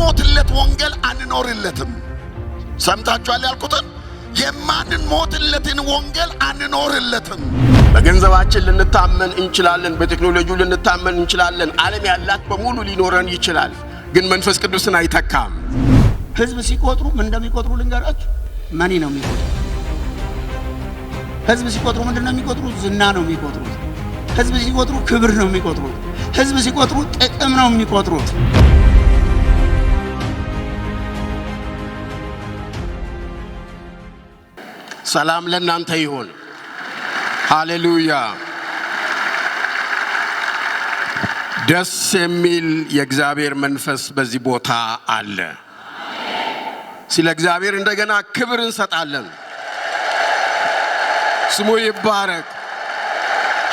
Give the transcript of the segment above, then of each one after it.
የማንሞትለት ወንጌል አንኖርለትም። ሰምታችኋል ያልኩትን? የማንሞትለትን ወንጌል አንኖርለትም። በገንዘባችን ልንታመን እንችላለን፣ በቴክኖሎጂው ልንታመን እንችላለን፣ ዓለም ያላት በሙሉ ሊኖረን ይችላል። ግን መንፈስ ቅዱስን አይተካም። ህዝብ ሲቆጥሩ ምን እንደሚቆጥሩ ልንገራችሁ። ማኒ ነው የሚቆጥሩ። ህዝብ ሲቆጥሩ ምንድነው የሚቆጥሩት? ዝና ነው የሚቆጥሩት። ህዝብ ሲቆጥሩ ክብር ነው የሚቆጥሩት። ህዝብ ሲቆጥሩ ጥቅም ነው የሚቆጥሩት። ሰላም ለእናንተ ይሁን። ሃሌሉያ። ደስ የሚል የእግዚአብሔር መንፈስ በዚህ ቦታ አለ። ስለ እግዚአብሔር እንደገና ክብር እንሰጣለን። ስሙ ይባረክ።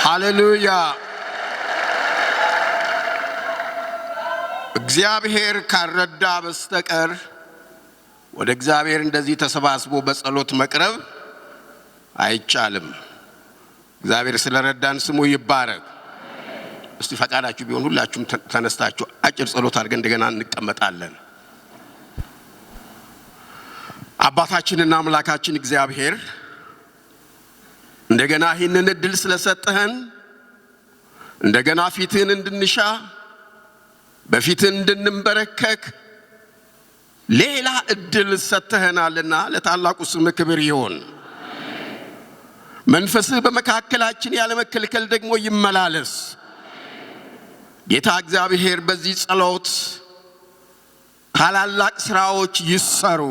ሃሌሉያ። እግዚአብሔር ካረዳ በስተቀር ወደ እግዚአብሔር እንደዚህ ተሰባስቦ በጸሎት መቅረብ አይቻልም። እግዚአብሔር ስለረዳን ስሙ ይባረክ። እስቲ ፈቃዳችሁ ቢሆን ሁላችሁም ተነስታችሁ አጭር ጸሎት አድርገን እንደገና እንቀመጣለን። አባታችንና አምላካችን እግዚአብሔር እንደገና ይህንን እድል ስለሰጠህን እንደገና ፊትህን እንድንሻ በፊትህ እንድንበረከክ ሌላ እድል ሰጥተህናልና ለታላቁ ስም ክብር ይሁን። መንፈስህ በመካከላችን ያለ መከልከል ደግሞ ይመላለስ። ጌታ እግዚአብሔር በዚህ ጸሎት ታላላቅ ስራዎች ይሰሩ።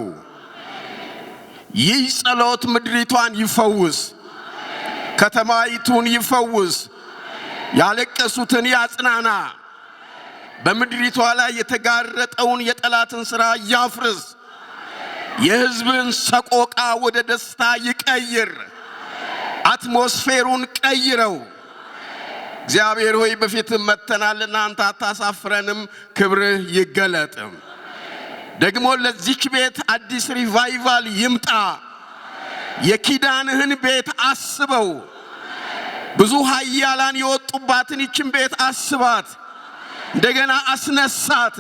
ይህ ጸሎት ምድሪቷን ይፈውስ፣ ከተማይቱን ይፈውስ፣ ያለቀሱትን ያጽናና፣ በምድሪቷ ላይ የተጋረጠውን የጠላትን ሥራ ያፍርስ፣ የሕዝብን ሰቆቃ ወደ ደስታ ይቀይር፣ አትሞስፌሩን ቀይረው። እግዚአብሔር ሆይ በፊትህ መጥተናልና አንተ አታሳፍረንም። ክብርህ ይገለጥ። ደግሞ ለዚች ቤት አዲስ ሪቫይቫል ይምጣ። የኪዳንህን ቤት አስበው። ብዙ ኃያላን የወጡባትን ይችን ቤት አስባት፣ እንደገና አስነሳት።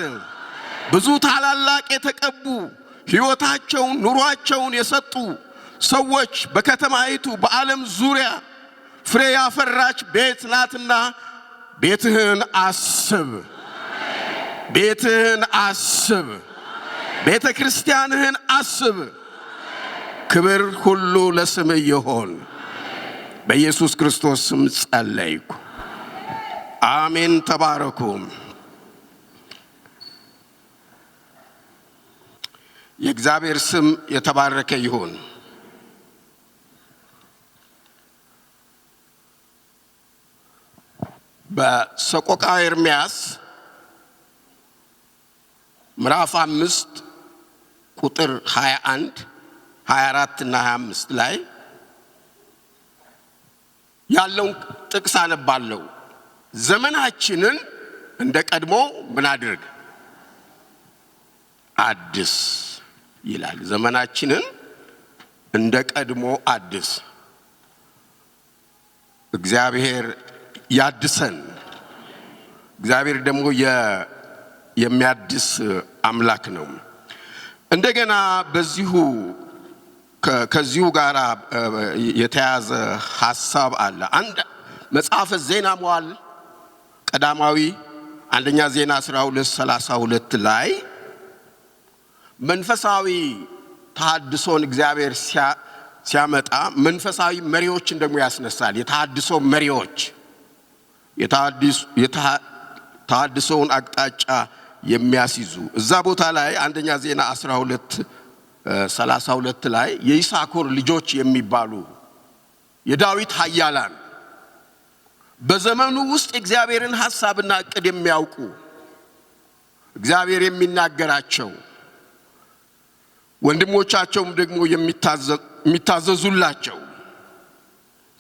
ብዙ ታላላቅ የተቀቡ ሕይወታቸውን ኑሯቸውን የሰጡ ሰዎች በከተማይቱ በዓለም ዙሪያ ፍሬ ያፈራች ቤት ናትና ቤትህን አስብ፣ ቤትህን አስብ፣ ቤተ ክርስቲያንህን አስብ። ክብር ሁሉ ለስምህ ይሁን። በኢየሱስ ክርስቶስ ስም ጸለይኩ። አሜን። ተባረኩ። የእግዚአብሔር ስም የተባረከ ይሁን። በሰቆቃ ኤርምያስ ምዕራፍ 5 ቁጥር 21 24 እና 25 ላይ ያለውን ጥቅስ አነባለሁ። ዘመናችንን እንደ ቀድሞ ምን አድርግ አድስ ይላል። ዘመናችንን እንደ ቀድሞ አድስ። እግዚአብሔር ያድሰን። እግዚአብሔር ደግሞ የሚያድስ አምላክ ነው። እንደገና ከዚሁ ጋር የተያዘ ሐሳብ አለ። አንድ መጽሐፈ ዜና መዋዕል ቀዳማዊ አንደኛ ዜና 12:32 ላይ መንፈሳዊ ተሐድሶን እግዚአብሔር ሲያመጣ መንፈሳዊ መሪዎችን ደግሞ ያስነሳል። የተሐድሶ መሪዎች የተሐድሶውን አቅጣጫ የሚያስይዙ እዛ ቦታ ላይ አንደኛ ዜና 12:32 ላይ የይሳኮር ልጆች የሚባሉ የዳዊት ኃያላን በዘመኑ ውስጥ እግዚአብሔርን ሐሳብና ዕቅድ የሚያውቁ እግዚአብሔር የሚናገራቸው ወንድሞቻቸውም ደግሞ የሚታዘዙላቸው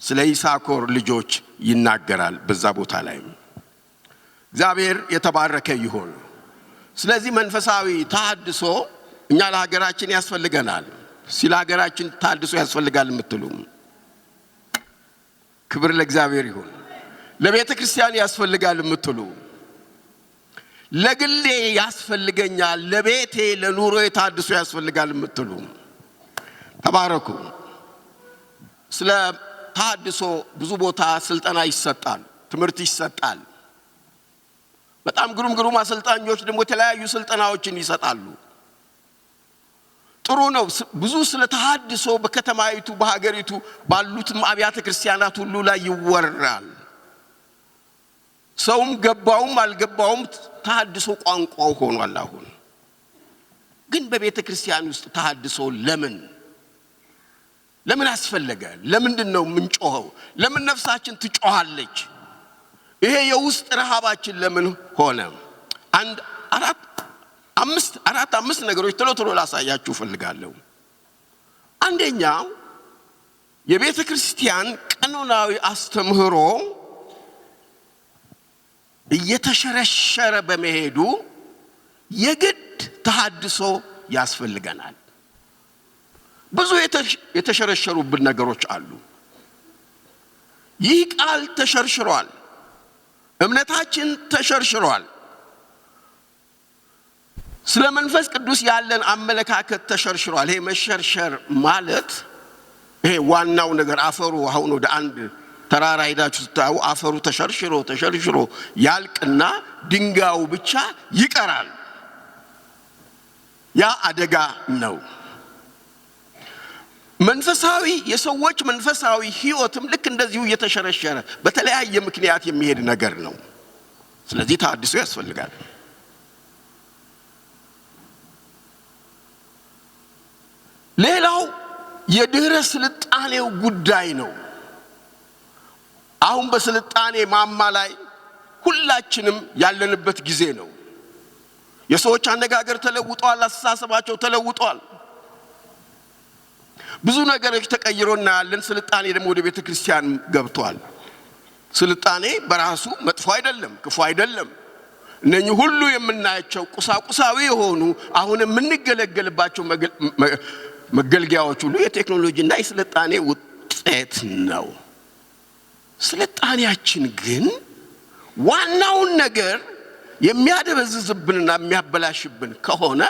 ስለ ይሳኮር ልጆች ይናገራል። በዛ ቦታ ላይ እግዚአብሔር የተባረከ ይሁን። ስለዚህ መንፈሳዊ ተሐድሶ እኛ ለሀገራችን ያስፈልገናል። ስለ ሀገራችን ተሐድሶ ያስፈልጋል የምትሉ ክብር ለእግዚአብሔር ይሁን። ለቤተ ክርስቲያን ያስፈልጋል የምትሉ ለግሌ ያስፈልገኛል፣ ለቤቴ ለኑሮዬ ታድሶ ያስፈልጋል የምትሉ ተባረኩ። ስለ ታድሶ ብዙ ቦታ ስልጠና ይሰጣል፣ ትምህርት ይሰጣል። በጣም ግሩም አሰልጣኞች ደግሞ የተለያዩ ስልጠናዎችን ይሰጣሉ። ጥሩ ነው። ብዙ ስለ ተሐድሶ በከተማይቱ በሀገሪቱ ባሉት አብያተ ክርስቲያናት ሁሉ ላይ ይወራል። ሰውም ገባውም አልገባውም ተሐድሶ ቋንቋው ሆኗል። አሁን ግን በቤተ ክርስቲያን ውስጥ ተሐድሶ ለምን አስፈለገ? ለምንድነው ምንጮኸው? ለምን ነፍሳችን ትጮሃለች? ይሄ የውስጥ ረሃባችን ለምን ሆነ? አምስት ነገሮች ቶሎ ላሳያችሁ ፈልጋለሁ። አንደኛው የቤተ ክርስቲያን ቀኖናዊ አስተምህሮ እየተሸረሸረ በመሄዱ የግድ ተሐድሶ ያስፈልገናል። ብዙ የተሸረሸሩብን ነገሮች አሉ። ይህ ቃል ተሸርሽሯል። እምነታችን ተሸርሽሯል። ስለ መንፈስ ቅዱስ ያለን አመለካከት ተሸርሽሯል። ይሄ መሸርሸር ማለት ይሄ ዋናው ነገር አፈሩ አሁን ወደ አንድ ተራራ ሄዳችሁ ስታዩ አፈሩ ተሸርሽሮ ያልቅና ድንጋዩ ብቻ ይቀራል። ያ አደጋ ነው። መንፈሳዊ የሰዎች መንፈሳዊ ሕይወትም ልክ እንደዚሁ እየተሸረሸረ በተለያየ ምክንያት የሚሄድ ነገር ነው። ስለዚህ ተሐድሶ ያስፈልጋል። ሌላው የድህረ ስልጣኔው ጉዳይ ነው። አሁን በስልጣኔ ማማ ላይ ሁላችንም ያለንበት ጊዜ ነው። የሰዎች አነጋገር ተለውጧል፣ አስተሳሰባቸው ተለውጧል። ብዙ ነገሮች ተቀይሮ እናያለን። ስልጣኔ ደግሞ ወደ ቤተ ክርስቲያን ገብቷል። ስልጣኔ በራሱ መጥፎ አይደለም፣ ክፉ አይደለም። እነኚህ ሁሉ የምናያቸው ቁሳቁሳዊ የሆኑ አሁን የምንገለገልባቸው መገልገያዎች ሁሉ የቴክኖሎጂና የስልጣኔ ውጤት ነው። ስልጣኔያችን ግን ዋናውን ነገር የሚያደበዝዝብንና የሚያበላሽብን ከሆነ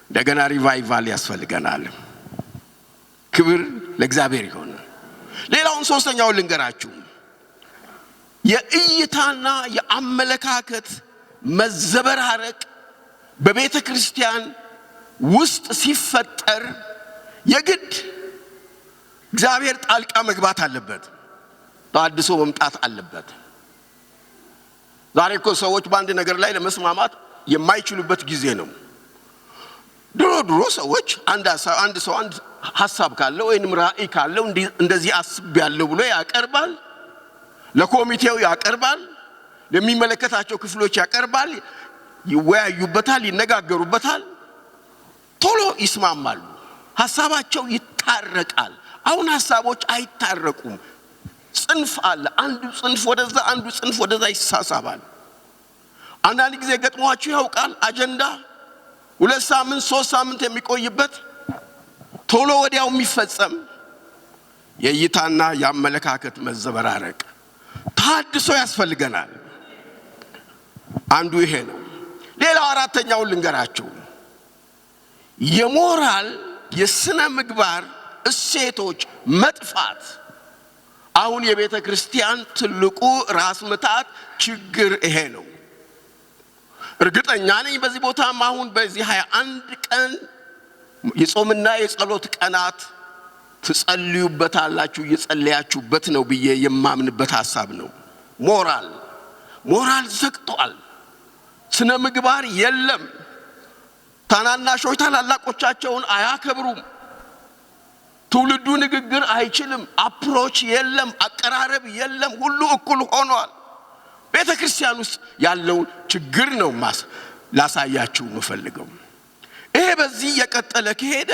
እንደገና ሪቫይቫል ያስፈልገናል። ክብር ለእግዚአብሔር ይሁን። ሌላውን ሶስተኛውን ልንገራችሁ። የእይታና የአመለካከት መዘበራረቅ በቤተ ክርስቲያን ውስጥ ሲፈጠር የግድ እግዚአብሔር ጣልቃ መግባት አለበት፣ ተሐድሶ መምጣት አለበት። ዛሬ እኮ ሰዎች በአንድ ነገር ላይ ለመስማማት የማይችሉበት ጊዜ ነው። ድሮ ሰዎች አንድ ሰው ሐሳብ ካለው ወይንም ራእይ ካለው እንደዚህ አስቤያለሁ ብሎ ያቀርባል፣ ለኮሚቴው ያቀርባል፣ ለሚመለከታቸው ክፍሎች ያቀርባል፣ ይወያዩበታል፣ ይነጋገሩበታል፣ ቶሎ ይስማማሉ፣ ሐሳባቸው ይታረቃል። አሁን ሐሳቦች አይታረቁም። ጽንፍ አለ። አንዱ ጽንፍ ወደዛ፣ አንዱ ጽንፍ ወደዛ ይሳሳባል። አንዳንድ ጊዜ ገጥሟችሁ ያውቃል? አጀንዳ 2 ሳምንት 3 ሳምንት የሚቆይበት ቶሎ ወዲያው የሚፈጸም የእይታና የአመለካከት መዘበራረቅ ተሐድሶ ያስፈልገናል። አንዱ ይሄ ነው። ሌላው አራተኛውን ልንገራችሁ። የሞራል የሥነ ምግባር እሴቶች መጥፋት አሁን የቤተ ክርስቲያን ትልቁ ራስ ምታት ችግር ይሄ ነው። እርግጠኛ ነኝ በዚህ ቦታም አሁን በዚህ 21 ቀን የጾምና የጸሎት ቀናት ትጸልዩበታላችሁ፣ እየጸለያችሁበት ነው ብዬ የማምንበት ሐሳብ ነው። ሞራል ዘግቷል። ስነ ምግባር የለም። ታናናሾች ታላላቆቻቸውን አያከብሩም። ትውልዱ ንግግር አይችልም። አፕሮች የለም፣ አቀራረብ የለም። ሁሉ እኩል ሆኗል። ቤተ ክርስቲያን ውስጥ ያለውን ችግር ነው ላሳያችሁ የምፈልገው። ይሄ በዚህ የቀጠለ ከሄደ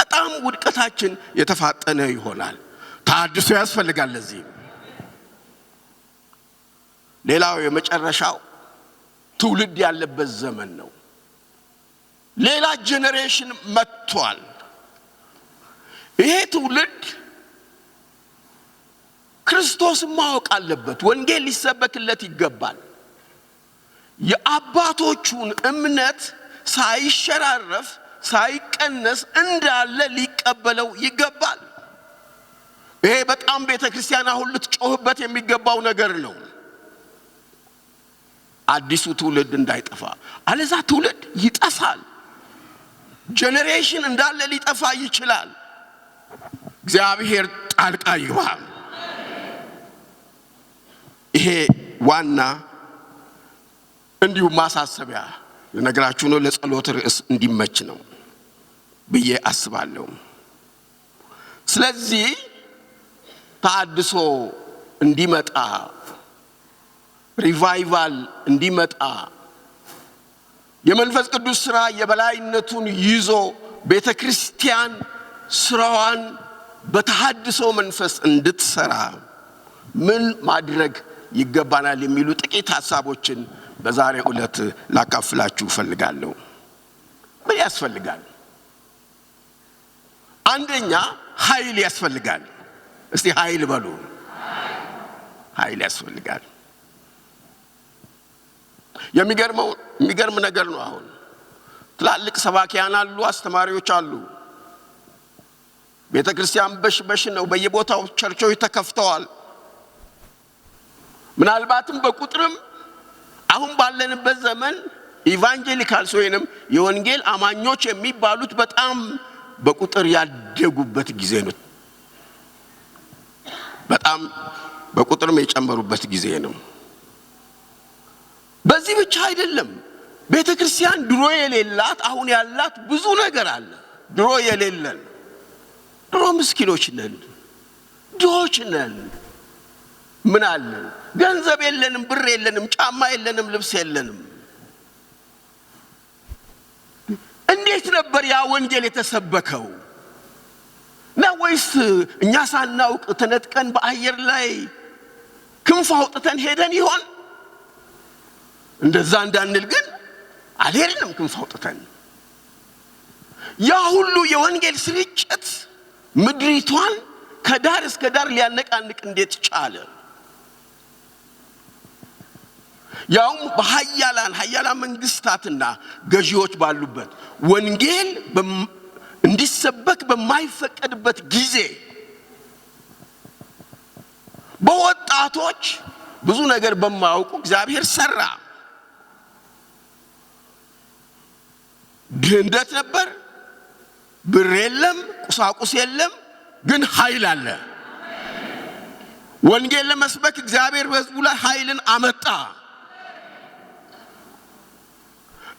በጣም ውድቀታችን የተፋጠነ ይሆናል። ተሐድሶ ያስፈልጋል። ለዚህ ሌላው የመጨረሻው ትውልድ ያለበት ዘመን ነው። ሌላ ጄኔሬሽን መጥቷል። ይሄ ትውልድ ክርስቶስን ማወቅ አለበት። ወንጌል ሊሰበክለት ይገባል። የአባቶቹን እምነት ሳይሸራረፍ ሳይቀነስ እንዳለ ሊቀበለው ይገባል። ይሄ በጣም ቤተክርስቲያን አሁን ልትጮህበት የሚገባው ነገር ነው። አዲሱ ትውልድ እንዳይጠፋ፣ አለዛ ትውልድ ይጠፋል። ጄኔሬሽን እንዳለ ሊጠፋ ይችላል። እግዚአብሔር ጣልቃ ይግባ። ይሄ ዋና እንዲሁ ማሳሰቢያ ለነገራችሁ ነው። ለጸሎት ርዕስ እንዲመች ነው ብዬ አስባለሁ። ስለዚህ ታድሶ እንዲመጣ፣ ሪቫይቫል እንዲመጣ፣ የመንፈስ ቅዱስ ሥራ የበላይነቱን ይዞ ቤተክርስቲያን ስራዋን በተሐድሶ መንፈስ እንድትሰራ ምን ማድረግ ይገባናል የሚሉ ጥቂት ሐሳቦችን በዛሬው ዕለት ላካፍላችሁ ፈልጋለሁ። ምን ያስፈልጋል? አንደኛ ኃይል ያስፈልጋል። እስቲ ኃይል በሉ። ኃይል ያስፈልጋል። የሚገርም ነገር ነው። አሁን ትላልቅ ሰባኪያን አሉ፣ አስተማሪዎች አሉ። ቤተክርስቲያን በሽ ነው። በየቦታው ቸርቾች ተከፍተዋል። ምናልባትም በቁጥርም አሁን ባለንበት ዘመን ኢቫንጀሊካልስ ወይንም የወንጌል አማኞች የሚባሉት በጣም በቁጥር ያደጉበት ጊዜ ነው። በጣም በቁጥርም የጨመሩበት ጊዜ ነው። በዚህ ብቻ አይደለም። ቤተክርስቲያን ድሮ የሌላት አሁን ያላት ብዙ ነገር አለ። ድሮ የሌለን፣ ድሮ ምስኪኖች ነን፣ ድሆች ነን። ምን አለን? ገንዘብ የለንም፣ ብር የለንም፣ ጫማ የለንም፣ ልብስ የለንም። እንዴት ነበር ያ ወንጌል የተሰበከው? ነው ወይስ እኛ ሳናውቅ ተነጥቀን በአየር ላይ ክንፍ አውጥተን ሄደን ይሆን? እንደዛ እንዳንል ግን አልሄድንም ክንፍ አውጥተን። ያ ሁሉ የወንጌል ስርጭት ምድሪቷን ከዳር እስከ ዳር ሊያነቃንቅ እንዴት ቻለ? ያውም በኃያላን መንግስታትና ገዢዎች ባሉበት ወንጌል እንዲሰበክ በማይፈቀድበት ጊዜ በወጣቶች ብዙ ነገር በማያውቁ እግዚአብሔር ሰራ። ድህነት ነበር፣ ብር የለም፣ ቁሳቁስ የለም፣ ግን ኃይል አለ። ወንጌል ለመስበክ እግዚአብሔር በሕዝቡ ላይ ኃይልን አመጣ።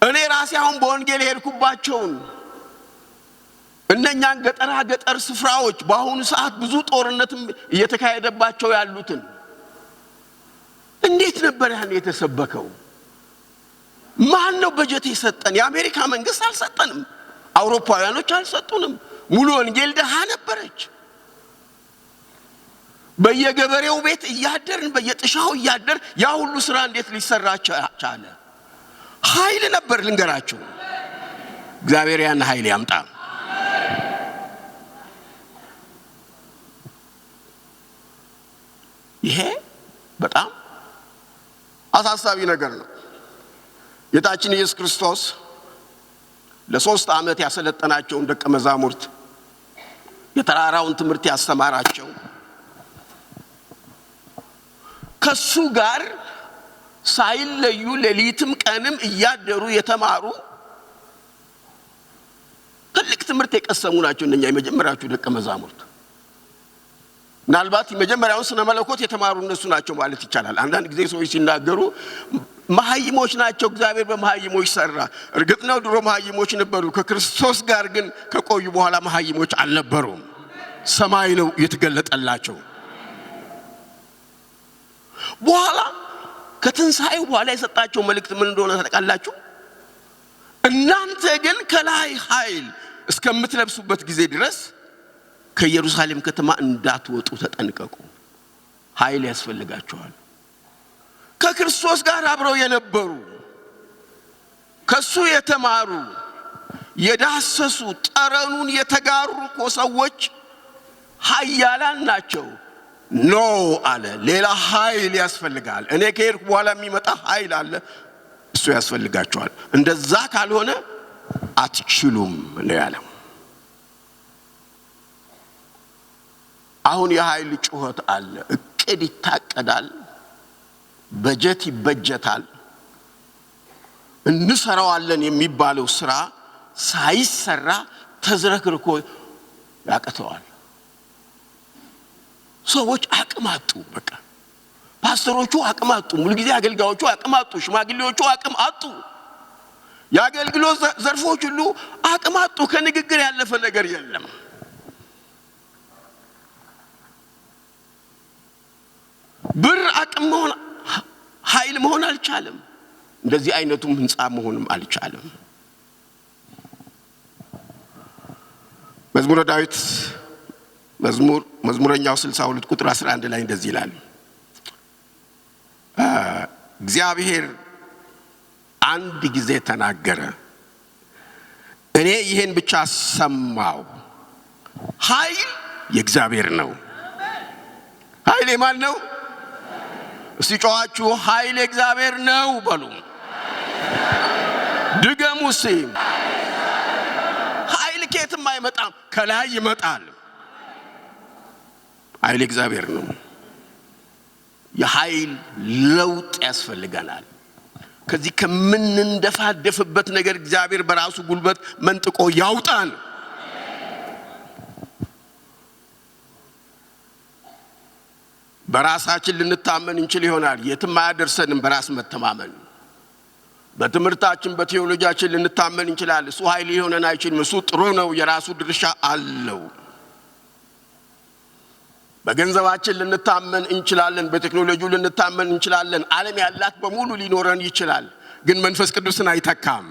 እኔ ራሴ አሁን በወንጌል ሄድኩባቸውን እነኛን ገጠር ስፍራዎች በአሁኑ ሰዓት ብዙ ጦርነትም እየተካሄደባቸው ያሉትን እንዴት ነበር ያን የተሰበከው? ማን ነው በጀት የሰጠን? የአሜሪካ መንግስት አልሰጠንም፣ አውሮፓውያኖች አልሰጡንም። ሙሉ ወንጌል ደሃ ነበረች። በየገበሬው ቤት እያደርን በየጥሻው እያደር ያ ሁሉ ስራ እንዴት ሊሰራ ቻለ? ኃይል ነበር። ልንገራችሁ፣ እግዚአብሔር ያን ኃይል ያምጣ። ይሄ በጣም አሳሳቢ ነገር ነው። ጌታችን ኢየሱስ ክርስቶስ ለ3 ዓመት ያሰለጠናቸውን ደቀ መዛሙርት የተራራውን ትምህርት ያስተማራቸው ከሱ ጋር ሳይለዩ ሌሊትም ቀንም እያደሩ የተማሩ ትልቅ ትምህርት የቀሰሙ ናቸው። እነኛ የመጀመሪያዎቹ ደቀ መዛሙርት ምናልባት የመጀመሪያውን ስነ መለኮት የተማሩ እነሱ ናቸው ማለት ይቻላል። አንዳንድ ጊዜ ሰዎች ሲናገሩ መሐይሞች ናቸው፣ እግዚአብሔር በመሐይሞች ሰራ። እርግጥ ነው ድሮ መሐይሞች ነበሩ። ከክርስቶስ ጋር ግን ከቆዩ በኋላ መሐይሞች አልነበሩም። ሰማይ ነው የተገለጠላቸው። በኋላ ከትንሣኤው በኋላ የሰጣቸው መልእክት ምን እንደሆነ ታውቃላችሁ? እናንተ ግን ከላይ ኃይል እስከምትለብሱበት ጊዜ ድረስ ከኢየሩሳሌም ከተማ እንዳትወጡ ተጠንቀቁ። ኃይል ያስፈልጋቸዋል። ከክርስቶስ ጋር አብረው የነበሩ ከሱ የተማሩ የዳሰሱ ጠረኑን የተጋሩ ሰዎች ኃያላን ናቸው። ኖ አለ፣ ሌላ ኃይል ያስፈልጋል። እኔ ከሄድኩ በኋላ የሚመጣ ኃይል አለ። እሱ ያስፈልጋቸዋል። እንደዛ ካልሆነ አትችሉም ነው ያለው። አሁን የኃይል ጩኸት አለ። እቅድ ይታቀዳል፣ በጀት ይበጀታል። እንሰራዋለን የሚባለው ስራ ሳይሰራ ተዝረክርኮ ያቀተዋል። ሰዎች አቅም አጡ። በቃ ፓስተሮቹ አቅም አጡ፣ ሙሉጊዜ አገልጋዮቹ አቅም አጡ፣ ሽማግሌዎቹ አቅም አጡ፣ የአገልግሎት ዘርፎች ሁሉ አቅም አጡ። ከንግግር ያለፈ ነገር የለም። ብር አቅም መሆን ኃይል መሆን አልቻለም። እንደዚህ አይነቱም ህንጻ መሆንም አልቻለም። መዝሙረ ዳዊት መዝሙረኛው 62 ቁጥር 11 ላይ እንደዚህ ይላል፣ እግዚአብሔር አንድ ጊዜ ተናገረ፣ እኔ ይሄን ብቻ ሰማው። ኃይል የእግዚአብሔር ነው። ኃይል የማን ነው? እስቲ ጮኻችሁ ኃይል የእግዚአብሔር ነው በሉ። ድገሙ እስቲ። ኃይል ከየትም አይመጣም፣ ከላይ ይመጣል። ኃይል እግዚአብሔር ነው። የኃይል ለውጥ ያስፈልገናል። ከዚህ ከምንንደፋደፍበት ነገር እግዚአብሔር በራሱ ጉልበት መንጥቆ ያውጣን። በራሳችን ልንታመን እንችል ይሆናል፣ የትም አያደርሰንም። በራስ መተማመን በትምህርታችን በቴዎሎጂያችን ልንታመን እንችላለን። እሱ ኃይል ሊሆነን አይችልም። እሱ ጥሩ ነው፣ የራሱ ድርሻ አለው። በገንዘባችን ልንታመን እንችላለን፣ በቴክኖሎጂው ልንታመን እንችላለን። ዓለም ያላት በሙሉ ሊኖረን ይችላል፣ ግን መንፈስ ቅዱስን አይተካም።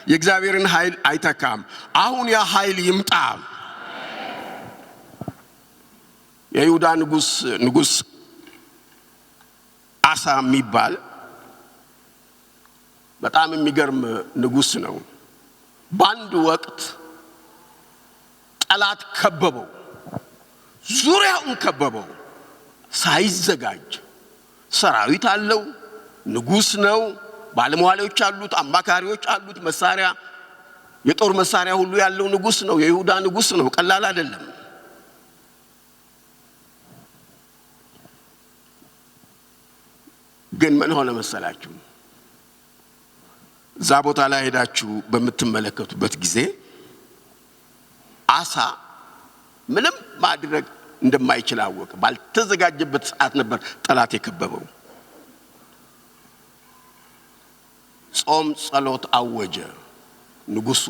የእግዚአብሔርን ኃይል አይተካም። አሁን ያ ኃይል ይምጣ። የይሁዳ ንጉስ አሳ የሚባል በጣም የሚገርም ንጉስ ነው። በአንድ ወቅት ጠላት ከበበው፣ ዙሪያውን ከበበው። ሳይዘጋጅ ሰራዊት አለው፣ ንጉስ ነው፣ ባለሟሎች አሉት፣ አማካሪዎች አሉት፣ መሳሪያ የጦር መሳሪያ ሁሉ ያለው ንጉስ ነው። የይሁዳ ንጉስ ነው፣ ቀላል አይደለም። ግን ምን ሆነ መሰላችሁ? እዛ ቦታ ላይ ሄዳችሁ በምትመለከቱበት ጊዜ አሳ ምንም ማድረግ እንደማይችል አወቀ። ባልተዘጋጀበት ሰዓት ነበር ጠላት የከበበው። ጾም ጸሎት አወጀ። ንጉሱ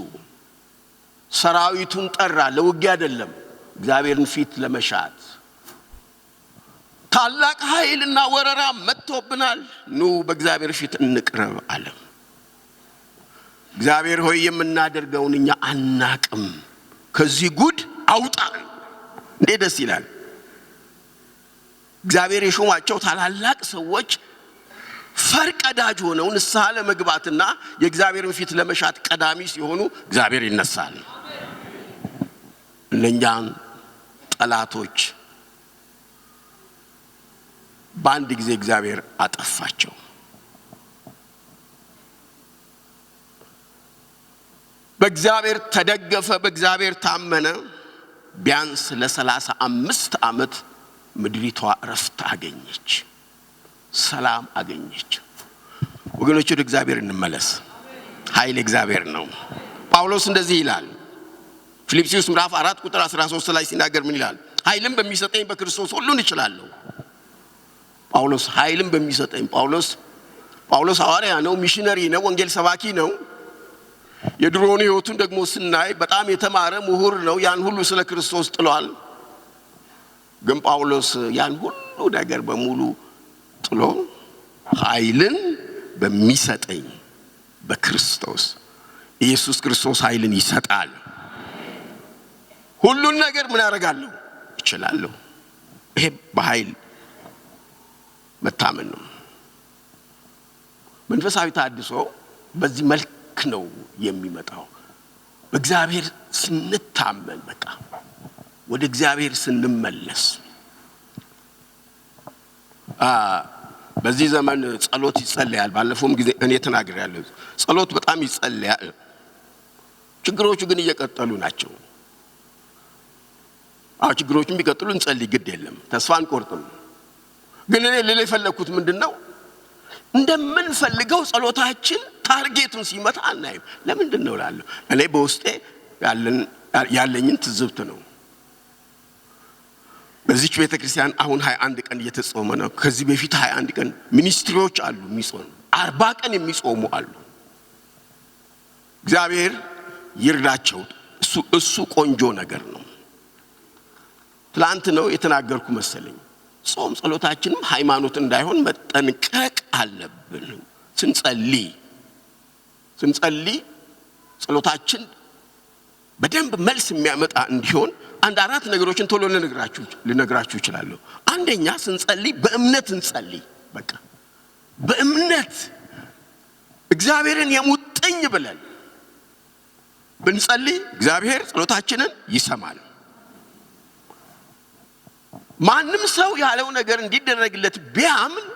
ሰራዊቱን ጠራ። ለውጊያ አይደለም፣ እግዚአብሔርን ፊት ለመሻት። ታላቅ ኃይልና ወረራ መጥቶብናል፣ ኑ በእግዚአብሔር ፊት እንቅረብ አለ። እግዚአብሔር ሆይ የምናደርገውን እኛ አናቅም፣ ከዚህ ጉድ አውጣን። እንዴት ደስ ይላል! እግዚአብሔር የሾማቸው ታላላቅ ሰዎች ፈርቀዳጅ ሆነው ንስሐ ለመግባትና የእግዚአብሔርን ፊት ለመሻት ቀዳሚ ሲሆኑ እግዚአብሔር ይነሳል። እነኛን ጠላቶች በአንድ ጊዜ እግዚአብሔር አጠፋቸው። በእግዚአብሔር ተደገፈ፣ በእግዚአብሔር ታመነ። ቢያንስ ለ35 ዓመት ምድሪቷ እረፍት አገኘች፣ ሰላም አገኘች። ወገኖች ወደ እግዚአብሔር እንመለስ። ኃይል እግዚአብሔር ነው። ጳውሎስ እንደዚህ ይላል ፊልጵስዩስ ምዕራፍ 4 ቁጥር 13 ላይ ሲናገር ምን ይላል? ኃይልን በሚሰጠኝ በክርስቶስ ሁሉን እችላለሁ። ጳውሎስ ኃይልን በሚሰጠኝ። ጳውሎስ ሐዋርያ ነው፣ ሚሽነሪ ነው፣ ወንጌል ሰባኪ ነው። የድሮውን ሕይወቱን ደግሞ ስናይ በጣም የተማረ ምሁር ነው። ያን ሁሉ ስለ ክርስቶስ ጥሏል። ግን ጳውሎስ ያን ሁሉ ነገር በሙሉ ጥሎ ኃይልን በሚሰጠኝ በክርስቶስ ኢየሱስ ክርስቶስ ኃይልን ይሰጣል። ሁሉን ነገር ምን አደርጋለሁ? እችላለሁ። ይሄ በኃይል መታመን ነው። መንፈሳዊ ተሐድሶ በዚህ መልክ ነው የሚመጣው። በእግዚአብሔር ስንታመን፣ በቃ ወደ እግዚአብሔር ስንመለስ። በዚህ ዘመን ጸሎት ይጸልያል። ባለፈውም ጊዜ እኔ ተናግሬያለሁ። ጸሎት በጣም ይጸልያል። ችግሮቹ ግን እየቀጠሉ ናቸው። ችግሮቹም ቢቀጥሉ እንጸልይ፣ ግድ የለም፣ ተስፋ አንቆርጥም። ግን እኔ ልል የፈለኩት ምንድነው እንደምንፈልገው ጸሎታችን ታርጌቱን ሲመታ አናይም። ለምንድን ነው እላለሁ። እኔ በውስጤ ያለኝን ትዝብት ነው። በዚች ቤተክርስቲያን አሁን 21 ቀን እየተጾመ ነው። ከዚህ በፊት 21 ቀን ሚኒስትሪዎች አሉ የሚጾሙ፣ 40 ቀን የሚጾሙ አሉ። እግዚአብሔር ይርዳቸው። እሱ ቆንጆ ነገር ነው። ትላንት ነው የተናገርኩ መሰለኝ። ጾም ጸሎታችንም ሃይማኖት እንዳይሆን መጠንቀቅ አለብን። ስንጸልይ ጸሎታችን በደንብ መልስ የሚያመጣ እንዲሆን አንድ 4 ነገሮችን ቶሎ ልነግራችሁ እችላለሁ። አንደኛ ስንጸልይ በእምነት እንጸልይ። በቃ በእምነት እግዚአብሔርን የሙጥኝ ብለን ብንጸልይ እግዚአብሔር ጸሎታችንን ይሰማል። ማንም ሰው ያለው ነገር እንዲደረግለት ቢያምን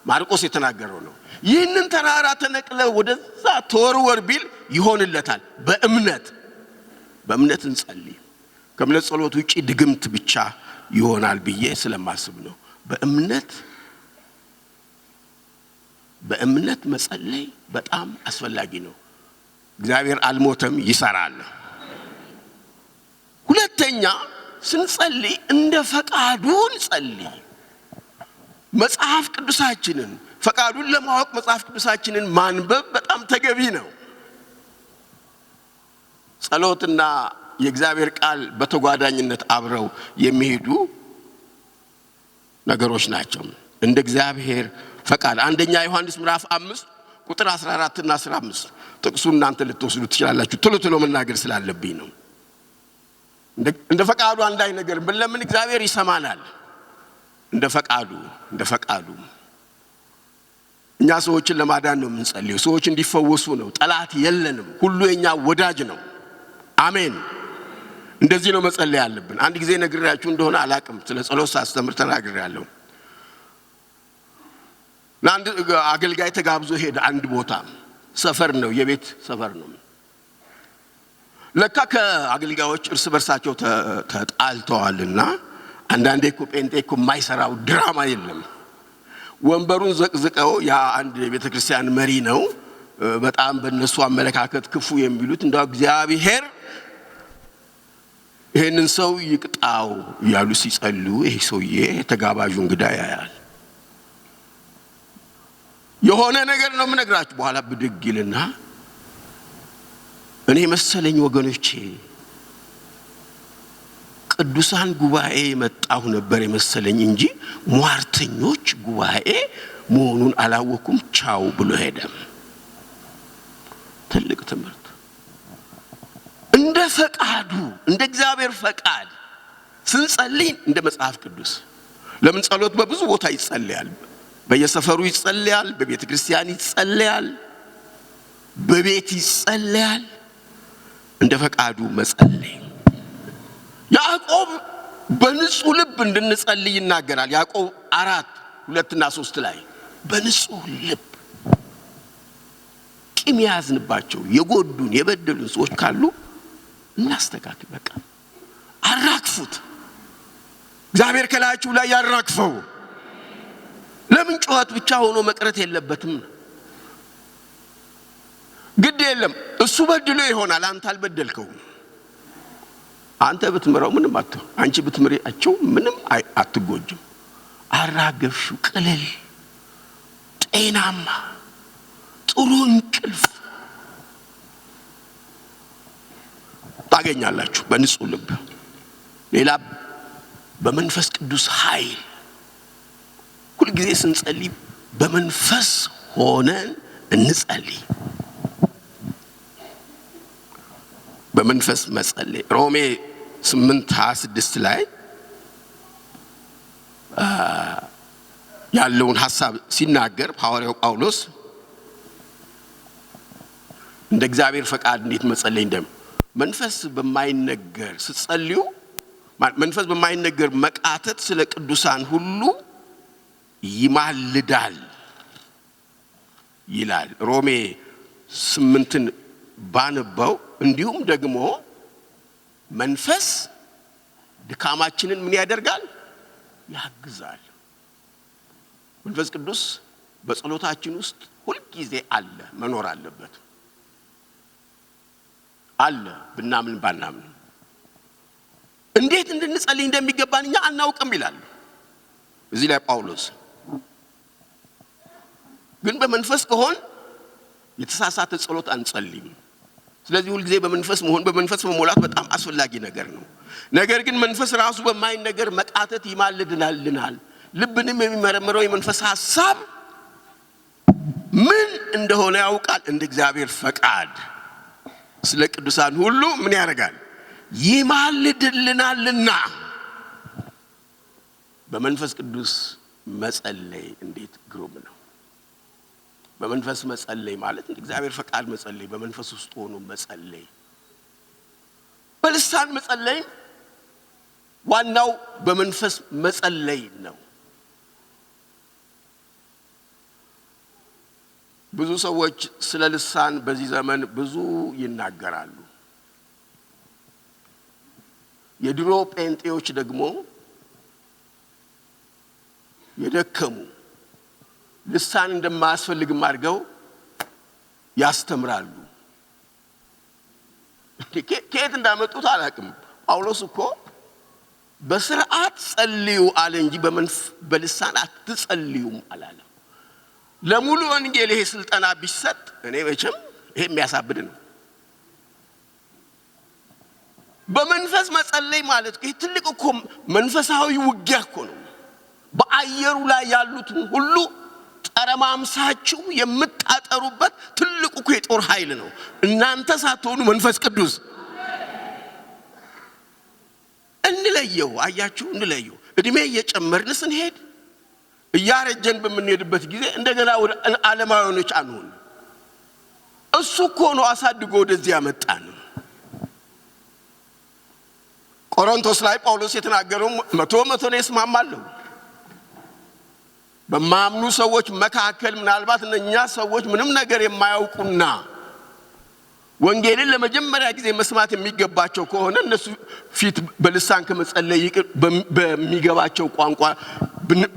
ማርቆስ የተናገረው ነው። ይህንን ተራራ ተነቅለ ወደዛ ተወርወር ቢል ይሆንለታል። በእምነት እንጸልይ። ከእምነት ጸሎት ውጪ ድግምት ብቻ ይሆናል ብዬ ስለማስብ ነው። በእምነት መጸለይ በጣም አስፈላጊ ነው። እግዚአብሔር አልሞተም፣ ይሰራል። ሁለተኛ ስንጸልይ እንደ ፈቃዱ እንጸልይ። መጽሐፍ ቅዱሳችንን ፈቃዱን ለማወቅ መጽሐፍ ቅዱሳችንን ማንበብ በጣም ተገቢ ነው። ጸሎትና የእግዚአብሔር ቃል በተጓዳኝነት አብረው የሚሄዱ ነገሮች ናቸው። እንደ እግዚአብሔር ፈቃድ አንደኛ ዮሐንስ ምዕራፍ 5 ቁጥር 14 እና 15 ጥቅሱ እናንተ ልትወስዱ ትችላላችሁ። ቶሎ መናገር ስላለብኝ ነው። እንደ ፈቃዱ አንዳይ ነገር ብለምን እግዚአብሔር ይሰማናል። እንደ ፈቃዱ እኛ ሰዎችን ለማዳን ነው የምንጸልየው። ሰዎች እንዲፈወሱ ነው። ጠላት የለንም። ሁሉ የኛ ወዳጅ ነው። አሜን። እንደዚህ ነው መጸለይ ያለብን። አንድ ጊዜ ነግሬያችሁ እንደሆነ አላቅም፣ ስለ ጸሎት ሳስተምር ተናግሬያለሁ። ለአንድ አገልጋይ ተጋብዞ ሄደ። አንድ ቦታ ሰፈር ነው፣ የቤት ሰፈር ነው። ለካ ከአገልጋዮች እርስ በርሳቸው ተጣልተዋልና አንዳንዴ እኮ ጴንጤ እኮ የማይሰራው ድራማ የለም። ወንበሩን ዘቅዝቀው ያ አንድ የቤተክርስቲያን መሪ ነው፣ በጣም በእነሱ አመለካከት ክፉ የሚሉት እንደው እግዚአብሔር ይሄንን ሰው ይቅጣው ያሉ ሲጸሉ ይሄ ሰውዬ ተጋባዡ እንግዳ ያያል። የሆነ ነገር ነው የምነግራችሁ። በኋላ ብድግ ይልና እኔ መሰለኝ ወገኖቼ ቅዱሳን ጉባኤ መጣሁ ነበር የመሰለኝ እንጂ ሟርተኞች ጉባኤ መሆኑን አላወኩም፣ ቻው ብሎ ሄደ። ትልቅ ትምህርት። እንደ ፈቃዱ እንደ እግዚአብሔር ፈቃድ ስንጸልይ እንደ መጽሐፍ ቅዱስ። ለምን ጸሎት በብዙ ቦታ ይጸልያል። በየሰፈሩ ይጸልያል፣ በቤተ ክርስቲያን ይጸልያል፣ በቤት ይጸልያል። እንደ ፈቃዱ መጸለይ። ያዕቆብ በንጹህ ልብ እንድንጸልይ ይናገራል። ያዕቆብ 4:2 እና 3 ላይ በንጹህ ልብ ቂም ያዝንባቸው የጎዱን የበደሉን ሰዎች ካሉ እናስተካክል። በቃ አራክፉት። እግዚአብሔር ከላያችሁ ላይ ያራክፈው። ለምን ጩኸት ብቻ ሆኖ መቅረት የለበትም። ግድ የለም እሱ በድሎ ይሆናል፣ አንተ አልበደልከውም። አንተ ብትምረው ምንም አትሆን፣ አንቺ ብትምሪያቸው ምንም አትጎጅም። አራገፍሽው። ቅልል ጤናማ ጥሩ እንቅልፍ ታገኛላችሁ በንጹህ ልብ። ሌላ በመንፈስ ቅዱስ ኃይል ሁሉ ጊዜ ስንጸልይ በመንፈስ ሆነን እንጸልይ። በመንፈስ መጸለይ ሮሜ 8:26 ላይ ያለውን ሐሳብ ሲናገር ሐዋርያው ጳውሎስ እንደ እግዚአብሔር ፈቃድ እንዴት መጸለይ መንፈስ በማይነገር ስትጸልዩ መንፈስ በማይነገር መቃተት ስለ ቅዱሳን ሁሉ ይማልዳል ይላል። ሮሜ 8ን ባነበው እንዲሁም ደግሞ መንፈስ ድካማችንን ምን ያደርጋል? ያግዛል። መንፈስ ቅዱስ በጸሎታችን ውስጥ ሁሉ ጊዜ አለ፣ መኖር አለበት። አለ ብናምን ባናምን። እንዴት እንድንጸልይ እንደሚገባን እኛ አናውቅም ይላል እዚህ ላይ ጳውሎስ። ግን በመንፈስ ከሆን የተሳሳተ ጸሎት አንጸልይም። ስለዚህ ሁሉ ጊዜ በመንፈስ መሆን፣ በመንፈስ መሞላት በጣም አስፈላጊ ነገር ነው። ነገር ግን መንፈስ ራሱ በማይነገር መቃተት ይማልድናል። ልብንም የሚመረምረው የመንፈስ ሐሳብ ምን እንደሆነ ያውቃል። እንደ እግዚአብሔር ፈቃድ ስለ ቅዱሳን ሁሉ ምን ያደርጋል? ይማልድልናልና። በመንፈስ ቅዱስ መጸለይ እንዴት ግሩም ነው! በመንፈስ መጸለይ ማለት እንደ እግዚአብሔር ፈቃድ መጸለይ፣ በመንፈስ ውስጥ ሆኖ መጸለይ። በልሳን መጸለይ ዋናው በመንፈስ መጸለይ ነው። ብዙ ሰዎች ስለ ልሳን በዚህ ዘመን ብዙ ይናገራሉ። የድሮ ጴንጤዎች ደግሞ የደከሙ ልሳን እንደማያስፈልግም አድርገው ያስተምራሉ። ከየት እንዳመጡት አላውቅም። ጳውሎስ እኮ በስርዓት ጸልዩ አለ እንጂ በልሳን አትጸልዩም አላለም። ለሙሉ ወንጌል ይሄ ስልጠና ቢሰጥ እኔ መቼም ይሄ የሚያሳብድ ነው። በመንፈስ መጸለይ ማለት ይሄ ትልቅ እኮ መንፈሳዊ ውጊያ እኮ ነው። በአየሩ ላይ ያሉትን ሁሉ ጠረማምሳችሁ የምታጠሩበት ትልቅ እኮ የጦር ኃይል ነው። እናንተ ሳትሆኑ መንፈስ ቅዱስ እንለየው። አያችሁ፣ እንለየው። እድሜ እየጨመርን ስንሄድ እያረጀን በምንሄድበት ጊዜ እንደገና ወደ ዓለማውያኖች አንሆን። እሱ እኮ ነው አሳድጎ ወደዚህ ያመጣን። ቆሮንቶስ ላይ ጳውሎስ የተናገረው መቶ ነው እስማማለሁ። በማምኑ ሰዎች መካከል ምናልባት እነኛ ሰዎች ምንም ነገር የማያውቁና ወንጌልን ለመጀመሪያ ጊዜ መስማት የሚገባቸው ከሆነ እነሱ ፊት በልሳን ከመጸለይ በሚገባቸው ቋንቋ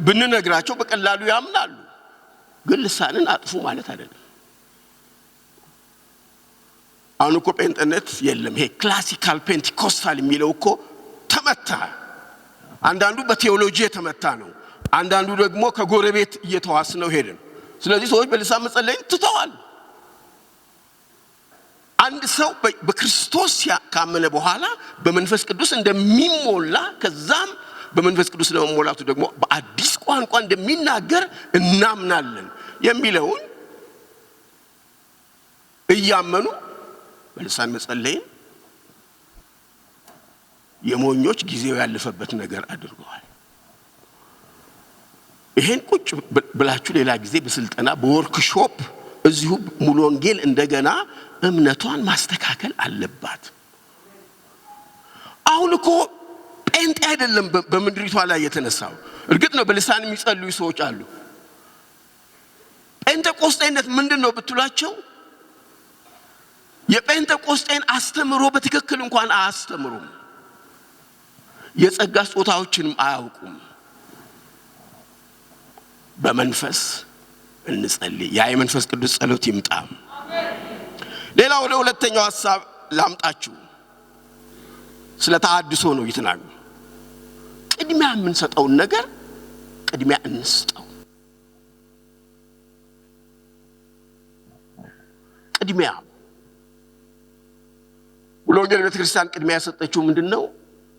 ብንነግራቸው በቀላሉ ያምናሉ። ግን ልሳንን አጥፉ ማለት አይደለም። አሁን እኮ ጴንጤነት የለም። ይሄ ክላሲካል ፔንቲኮስታል የሚለው እኮ ተመታ። አንዳንዱ በቴዎሎጂ የተመታ ነው። አንዳንዱ ደግሞ ከጎረቤት እየተዋስነው ሄደን። ስለዚህ ሰዎች በልሳን መጸለይ ትተዋል። አንድ ሰው በክርስቶስ ካመነ በኋላ በመንፈስ ቅዱስ እንደሚሞላ ከዛም በመንፈስ ቅዱስ ለመሞላቱ ደግሞ በአዲስ ቋንቋ እንደሚናገር እናምናለን የሚለውን እያመኑ በልሳን መጸለይን የሞኞች ጊዜው ያለፈበት ነገር አድርገዋል። ይሄን ቁጭ ብላችሁ ሌላ ጊዜ በስልጠና በወርክሾፕ እዚሁ ሙሉ ወንጌል እንደገና እምነቷን ማስተካከል አለባት። አሁን እኮ ጴንጤ አይደለም በምድሪቷ ላይ የተነሳው። እርግጥ ነው በልሳን የሚጸልዩ ሰዎች አሉ። ጴንጤቆስጤነት ምንድነው ብትሏቸው የጴንጤቆስጤን አስተምሮ በትክክል እንኳን አያስተምሩም። የጸጋ ስጦታዎችንም አያውቁም። በመንፈስ እንጸልይ። ያ የመንፈስ ቅዱስ ጸሎት ይምጣ። ሌላ ወደ ሁለተኛው ሐሳብ ላምጣችሁ። ስለ ተሐድሶ ነው ይተናገሩ። ቅድሚያ የምንሰጠውን ነገር ቅድሚያ እንስጠው። ቅድሚያ ወንጌል ቤተክርስቲያን ቅድሚያ የሰጠችው ምንድነው?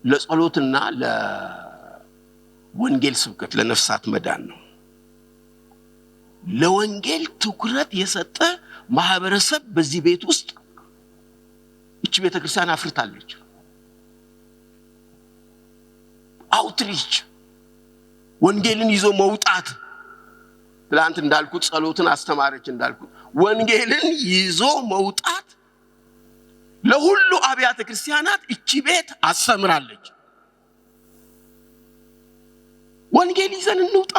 ለጸሎትና ለወንጌል ስብከት፣ ለነፍሳት መዳን ነው። ለወንጌል ትኩረት የሰጠ ማህበረሰብ በዚህ ቤት ውስጥ እቺ ቤተክርስቲያን አፍርታለች። አውትሪች፣ ወንጌልን ይዞ መውጣት። ትላንት እንዳልኩት ጸሎትን አስተማረች እንዳልኩት ወንጌልን ይዞ መውጣት ለሁሉ አብያተ ክርስቲያናት እቺ ቤት አስተምራለች። ወንጌል ይዘን እንውጣ።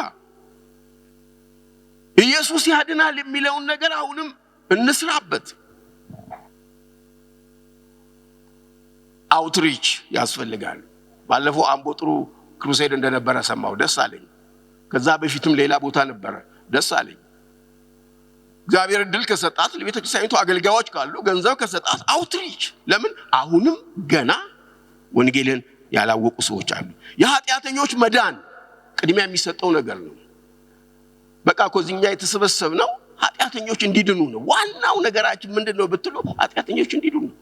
ኢየሱስ ያድናል የሚለውን ነገር አሁንም እንስራበት። አውትሪች ያስፈልጋል። ባለፈው አምቦ ጥሩ ክሩሴድ እንደነበረ ሰማው፣ ደስ አለኝ። ከዛ በፊትም ሌላ ቦታ ነበረ፣ ደስ አለኝ። እግዚአብሔር እድል ከሰጣት ለቤተ ክርስቲያኒቱ አገልጋዮች ካሉ ገንዘብ ከሰጣት አውትሪች። ለምን አሁንም ገና ወንጌልን ያላወቁ ሰዎች አሉ። የኃጢአተኞች መዳን ቅድሚያ የሚሰጠው ነገር ነው። በቃ ኮዚኛ የተሰበሰብነው ኃጢአተኞች እንዲድኑ ነው። ዋናው ነገራችን ምንድነው ብትሉ ኃጢአተኞች እንዲድኑ ነው።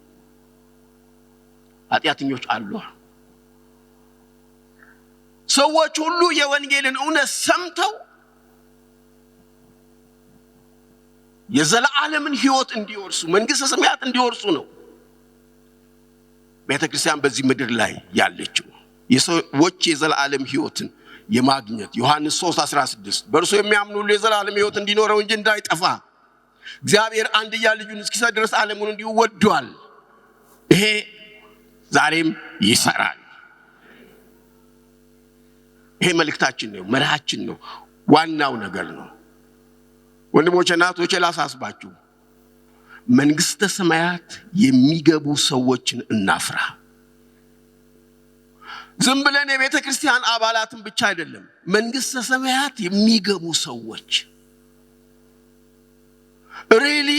ኃጢአተኞች አሉ። ሰዎች ሁሉ የወንጌልን እውነት ሰምተው የዘላለምን ሕይወት እንዲወርሱ መንግሥተ ሰማያት እንዲወርሱ ነው ቤተክርስቲያን በዚህ ምድር ላይ ያለችው። የሰዎች የዘላለም ሕይወትን የማግኘት ዮሐንስ 3:16 በእርሱ የሚያምኑ ሁሉ የዘላለም ሕይወት እንዲኖረው እንጂ እንዳይጠፋ እግዚአብሔር አንድያ ልጁን እስኪሰጥ ድረስ ዓለሙን እንዲሁ ወዷል። ይሄ ዛሬም ይሰራል። ይሄ መልእክታችን ነው፣ መርሃችን ነው፣ ዋናው ነገር ነው። ወንድሞቼና እህቶቼ ላሳስባችሁ፣ መንግሥተ ሰማያት የሚገቡ ሰዎችን እናፍራ። ዝም ብለን የቤተ ክርስቲያን አባላትን ብቻ አይደለም፣ መንግሥተ ሰማያት የሚገቡ ሰዎች ሪሊ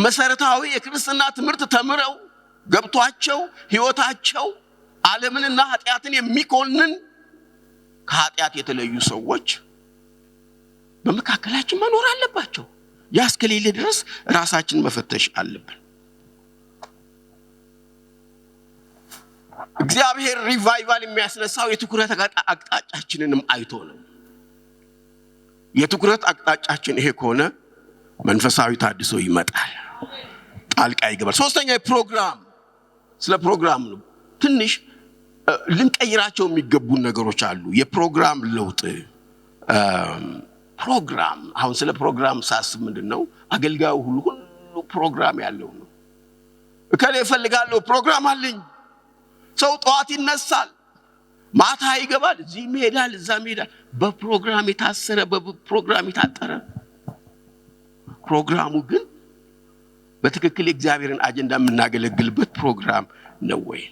መሰረታዊ የክርስትና ትምህርት ተምረው ገብቷቸው ሕይወታቸው ዓለምንና ኃጢአትን የሚኮንን ከኃጢአት የተለዩ ሰዎች በመካከላችን መኖር አለባቸው። ያስከሌለ ድረስ ራሳችን መፈተሽ አለብን። እግዚአብሔር ሪቫይቫል የሚያስነሳው የትኩረት አቅጣጫችንንም አይቶ ነው። የትኩረት አቅጣጫችን ይሄ ከሆነ መንፈሳዊ ታድሶ ይመጣል፣ ጣልቃ ይገባል። ሶስተኛ ፕሮግራም፣ ስለ ፕሮግራም ነው። ትንሽ ልንቀይራቸው የሚገቡ ነገሮች አሉ። የፕሮግራም ለውጥ ፕሮግራም። አሁን ስለ ፕሮግራም ሳስብ ምንድነው አገልጋዩ ሁሉ ፕሮግራም ያለው ነው። እከሌ እፈልጋለሁ ፕሮግራም አለኝ። ሰው ጠዋት ይነሳል፣ ማታ ይገባል፣ እዚህ ይሄዳል፣ እዛ ይሄዳል። በፕሮግራም የታሰረ በፕሮግራም የታጠረ። ፕሮግራሙ ግን በትክክል የእግዚአብሔርን አጀንዳ የምናገለግልበት ፕሮግራም ነው ወይ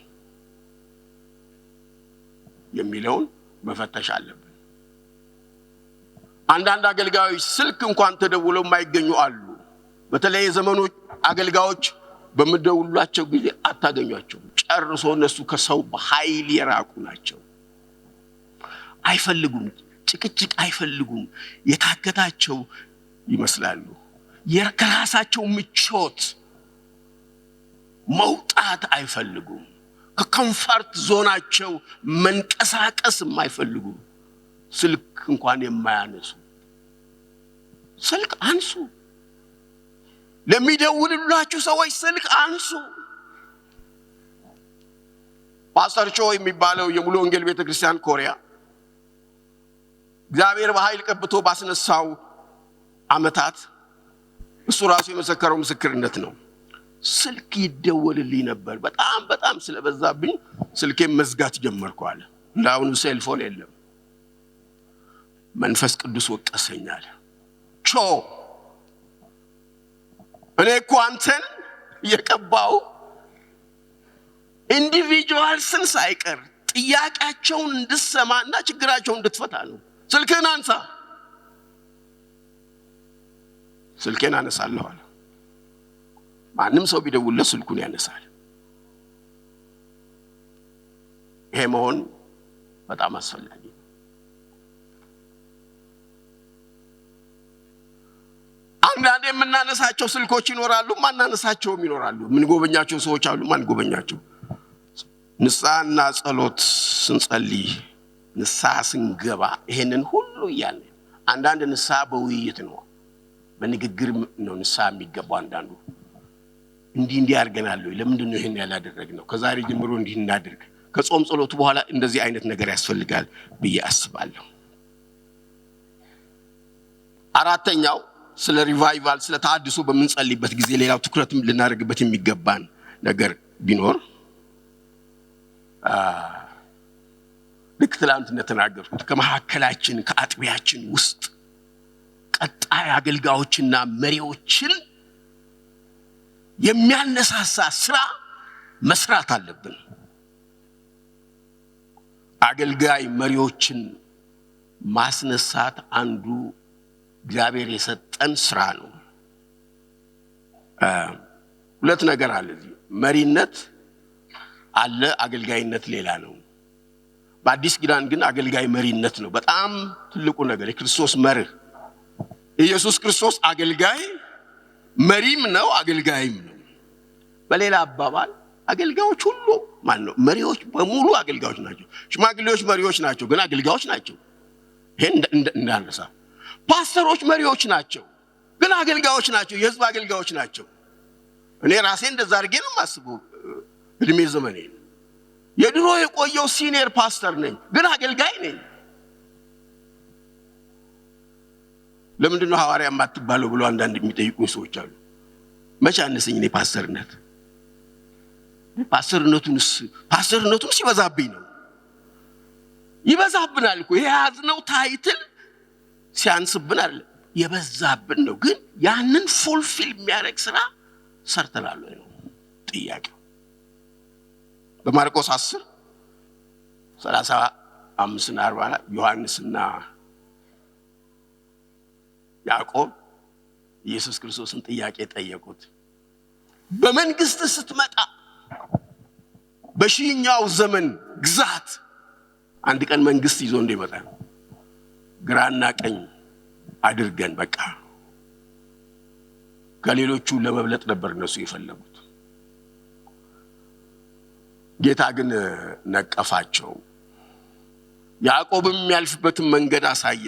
የሚለውን መፈተሽ አለብን። አንዳንድ አገልጋዮች ስልክ እንኳን ተደውለው የማይገኙ አሉ። በተለይ የዘመኑ አገልጋዮች በመደውላቸው ጊዜ አታገኟቸው። ጨርሶ እነሱ ከሰው በኃይል የራቁ ናቸው። አይፈልጉም፣ ጭቅጭቅ አይፈልጉም። የታከታቸው ይመስላሉ። የራሳቸው ምቾት መውጣት አይፈልጉም። ከኮምፈርት ዞናቸው መንቀሳቀስ የማይፈልጉ ስልክ እንኳን የማያነሱ። ስልክ አንሱ። ለሚደውሉላችሁ ሰዎች ስልክ አንሱ። ፓስተር ቾ የሚባለው የሙሉ ወንጌል ቤተክርስቲያን ኮሪያ እግዚአብሔር በኃይል ቀብቶ ባስነሳው ዓመታት እሱ ራሱ የመሰከረው ምስክርነት ነው። ስልክ ይደወልልኝ ነበር፣ በጣም ስለበዛብኝ ስልኬን መዝጋት ጀመርኩ አለ። እንዳሁኑ ሴልፎን የለም። መንፈስ ቅዱስ ወቀሰኛል። ቾ እኔ እኮ አንተን የቀባው ኢንዲቪጁዋልስን ሳይቀር ጥያቄያቸውን እንድትሰማና ችግራቸውን እንድትፈታ ነው። ስልክህን አንሳ። ስልኬን አነሳለሁ አለ። ማንም ሰው ቢደውልለት ስልኩን ያነሳል። ይሄ መሆን በጣም አስፈላጊ ነው። አንዳንዴ የምናነሳቸው ስልኮች ይኖራሉ፣ ማናነሳቸውም ይኖራሉ። ምን ጎበኛቸው ሰዎች አሉ፣ ማን ጎበኛቸው። ንስሐና ጸሎት ስንጸልይ፣ ንስሐ ስንገባ ይሄንን ሁሉ እያለ አንዳንድ ንስሐ በውይይት ነው፣ በንግግር ነው ንስሐ የሚገባው። አንዳንዱ እንዲህ አድርገናል፣ ለምንድን ነው ይሄን ያላደረግነው? ከዛሬ ጀምሮ እንዲህ እናድርግ። ከጾም ጸሎቱ በኋላ እንደዚህ አይነት ነገር ያስፈልጋል ብዬ አስባለሁ። አራተኛው ስለ ሪቫይቫል ስለ ተሐድሶ በምንጸልይበት ጊዜ ሌላው ትኩረትም ልናደርግበት የሚገባን ነገር ቢኖር ልክ ትላንት እንደተናገርኩት ከመሐከላችን ከአጥቢያችን ውስጥ ቀጣይ አገልጋዮችና መሪዎችን የሚያነሳሳ ስራ መስራት አለብን። አገልጋይ መሪዎችን ማስነሳት አንዱ እግዚአብሔር የሰጠን ስራ ነው። ሁለት ነገር አለ እዚህ። መሪነት አለ፣ አገልጋይነት ሌላ ነው። በአዲስ ኪዳን ግን አገልጋይ መሪነት ነው በጣም ትልቁ ነገር፣ የክርስቶስ መርህ። ኢየሱስ ክርስቶስ አገልጋይ መሪም ነው አገልጋይም ነው። በሌላ አባባል አገልጋዮች ሁሉ ነው መሪዎች በሙሉ አገልጋዮች ናቸው። ሽማግሌዎች መሪዎች ናቸው ግን አገልጋዮች ናቸው። ይሄን እንዳንረሳ። ፓስተሮች መሪዎች ናቸው ግን አገልጋዮች ናቸው፣ የህዝብ አገልጋዮች ናቸው። እኔ ራሴ እንደዛ አድርጌ ነው የማስበው እድሜ ዘመኔ። የድሮ የቆየው ሲኒየር ፓስተር ነኝ ግን አገልጋይ ነኝ። ለምንድን ነው ሐዋርያ የማትባለው ብሎ አንዳንድ የሚጠይቁኝ ሰዎች አሉ። መቼ አነሰኝ እኔ ፓስተርነት? ፓስተርነቱንስ ይበዛብኝ ነው። ይበዛብናል እኮ ይሄ ያዝነው ታይትል ሲያንስብን አይደለም የበዛብን ነው። ግን ያንን ፉልፊል የሚያደርግ ስራ ሰርተናል ወይ ነው ጥያቄው። በማርቆስ 10:35 እና 40 ዮሐንስና ያዕቆብ ኢየሱስ ክርስቶስን ጥያቄ ጠየቁት። በመንግስት ስትመጣ በሺኛው ዘመን ግዛት አንድ ቀን መንግስት ይዞ እንደመጣ ግራና ቀኝ አድርገን በቃ ከሌሎቹ ለመብለጥ ነበር እነሱ የፈለጉት። ጌታ ግን ነቀፋቸው። ያዕቆብም ያልፍበትን መንገድ አሳየ፣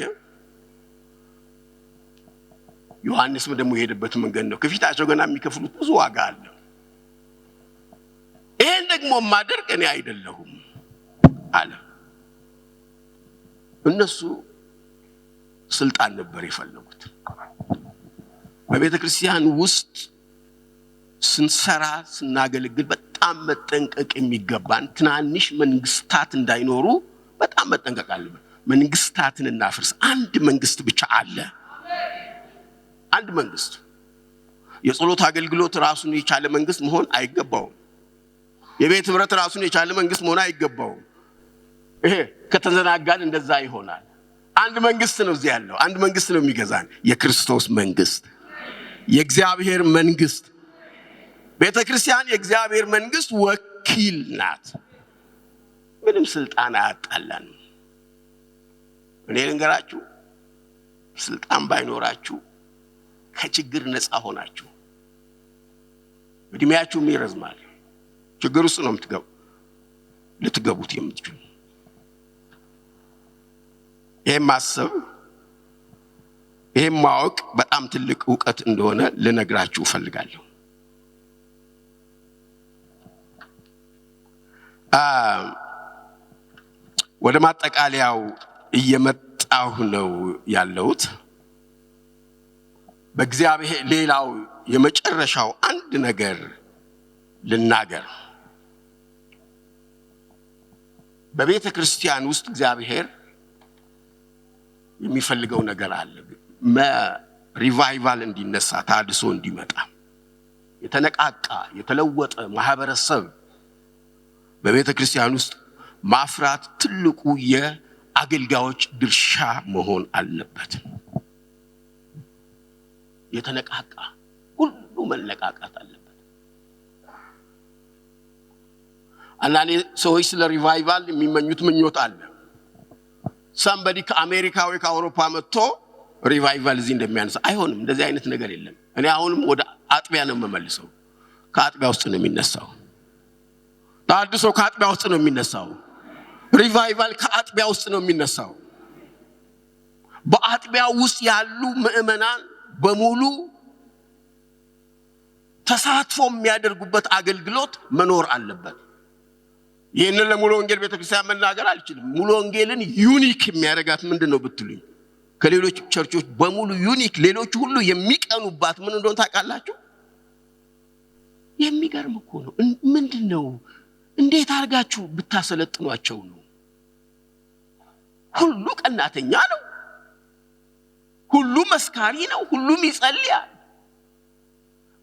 ዮሐንስም ደግሞ የሄደበት መንገድ ነው። ከፊታቸው ገና የሚከፍሉት ብዙ ዋጋ አለ። ይሄን ደግሞ ማድረግ እኔ አይደለሁም አለ። እነሱ ስልጣን ነበር የፈለጉት። በቤተ ክርስቲያን ውስጥ ስንሰራ ስናገለግል በጣም መጠንቀቅ የሚገባን ትናንሽ መንግስታት እንዳይኖሩ በጣም መጠንቀቅ አለብን። መንግስታትን እናፍርስ። አንድ መንግስት ብቻ አለ። አንድ መንግስት። የጸሎት አገልግሎት ራሱን የቻለ መንግስት መሆን አይገባውም። የቤት ህብረት ራሱን የቻለ መንግስት መሆን አይገባውም። ይሄ ከተዘናጋን እንደዛ ይሆናል። አንድ መንግስት ነው እዚህ ያለው። አንድ መንግስት ነው የሚገዛን፣ የክርስቶስ መንግስት፣ የእግዚአብሔር መንግስት። ቤተ ክርስቲያን የእግዚአብሔር መንግስት ወኪል ናት። ምንም ስልጣን አያጣላን። እኔ ልንገራችሁ፣ ስልጣን ባይኖራችሁ ከችግር ነፃ ሆናችሁ እድሜያችሁም ይረዝማል። ችግር ውስጥ ነው ልትገቡት የምትችሉ። ይሄን ማሰብ ይሄን ማወቅ በጣም ትልቅ ዕውቀት እንደሆነ ልነግራችሁ ፈልጋለሁ። ወደ ማጠቃለያው እየመጣሁ ነው ያለሁት። በእግዚአብሔር ሌላው የመጨረሻው አንድ ነገር ልናገር። በቤተ ክርስቲያን ውስጥ እግዚአብሔር የሚፈልገው ነገር አለ። ሪቫይቫል እንዲነሳ፣ ታድሶ እንዲመጣ፣ የተነቃቃ የተለወጠ ማህበረሰብ በቤተ ክርስቲያን ውስጥ ማፍራት ትልቁ የአገልጋዮች ድርሻ መሆን አለበት። የተነቃቃ ሁሉ መነቃቃት አለበት። አንዳንድ ሰዎች ስለ ሪቫይቫል የሚመኙት ምኞት አለ። ሳምበዲ ከአሜሪካ ወይ ከአውሮፓ መጥቶ ሪቫይቫል እዚህ እንደሚያነሳ አይሆንም። እንደዚህ አይነት ነገር የለም። እኔ አሁንም ወደ አጥቢያ ነው የምመልሰው። ከአጥቢያ ውስጥ ነው የሚነሳው። ታድሶ ከአጥቢያ ውስጥ ነው የሚነሳው። ሪቫይቫል ከአጥቢያ ውስጥ ነው የሚነሳው። በአጥቢያ ውስጥ ያሉ ምእመናን በሙሉ ተሳትፎ የሚያደርጉበት አገልግሎት መኖር አለበት። ይህንን ለሙሉ ወንጌል ቤተክርስቲያን መናገር አልችልም። ሙሉ ወንጌልን ዩኒክ የሚያደርጋት ምንድነው ብትሉኝ፣ ከሌሎች ቸርቾች በሙሉ ዩኒክ፣ ሌሎች ሁሉ የሚቀኑባት ምን እንደሆነ ታውቃላችሁ? የሚገርም እኮ ነው። ምንድነው? እንዴት አድርጋችሁ ብታሰለጥኗቸው ነው? ሁሉ ቀናተኛ ነው። ሁሉ መስካሪ ነው፣ ሁሉም ይጸልያል።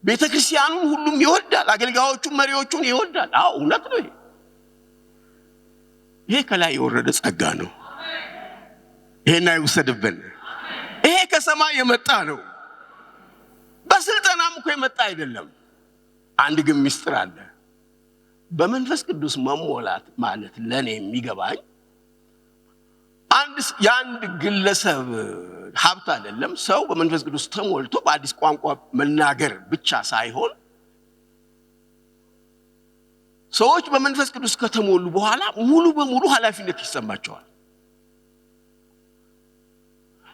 ቤተ ክርስቲያኑን ሁሉም ይወዳል፣ አገልጋዮቹን መሪዎቹን ይወዳል። አዎ እውነት ነው። ይሄ ከላይ የወረደ ጸጋ ነው። ይሄን አይወሰድብን። ይሄ ከሰማይ የመጣ ነው። በስልጣናም እኮ የመጣ አይደለም። አንድ ግን ምስጢር አለ። በመንፈስ ቅዱስ መሞላት ማለት ለኔ የሚገባኝ የአንድ ግለሰብ ሀብት አይደለም። ሰው በመንፈስ ቅዱስ ተሞልቶ በአዲስ ቋንቋ መናገር ብቻ ሳይሆን ሰዎች በመንፈስ ቅዱስ ከተሞሉ በኋላ ሙሉ በሙሉ ኃላፊነት ይሰማቸዋል።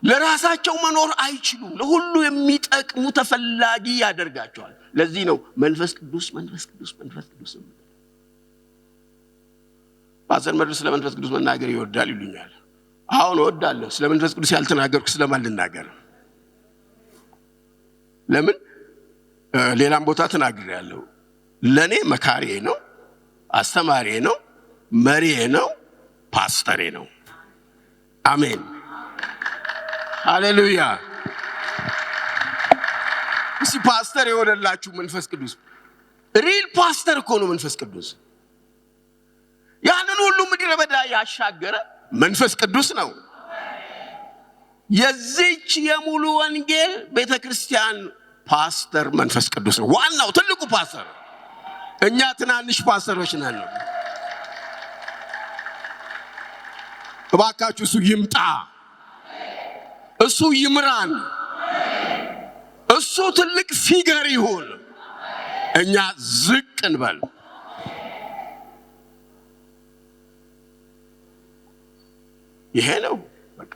ለራሳቸው መኖር አይችሉም። ለሁሉ የሚጠቅሙ ተፈላጊ ያደርጋቸዋል። ለዚህ ነው መንፈስ ቅዱስ መንፈስ ቅዱስ መንፈስ ቅዱስ። ፓስተር መድረስ ስለ መንፈስ ቅዱስ መናገር ይወዳል ይሉኛል። አሁን እወዳለሁ። ስለ መንፈስ ቅዱስ ያልተናገርኩ ስለማን ልናገር? ለምን ሌላም ቦታ ተናግሬያለሁ። ለኔ መካሪዬ ነው፣ አስተማሪዬ ነው፣ መሪዬ ነው፣ ፓስተሬ ነው። አሜን ሃሌሉያ። እሺ ፓስተር የሆነላችሁ መንፈስ ቅዱስ ሪል ፓስተር እኮ ነው መንፈስ ቅዱስ። ያንን ሁሉ ምድረ በዳ ያሻገረ መንፈስ ቅዱስ ነው። የዚች የሙሉ ወንጌል ቤተክርስቲያን ፓስተር መንፈስ ቅዱስ ነው። ዋናው ትልቁ ፓስተር። እኛ ትናንሽ ፓስተሮች ነን። እባካችሁ እሱ ይምጣ፣ እሱ ይምራን፣ እሱ ትልቅ ፊገር ይሁን፣ እኛ ዝቅ እንበል። ይሄ ነው በቃ።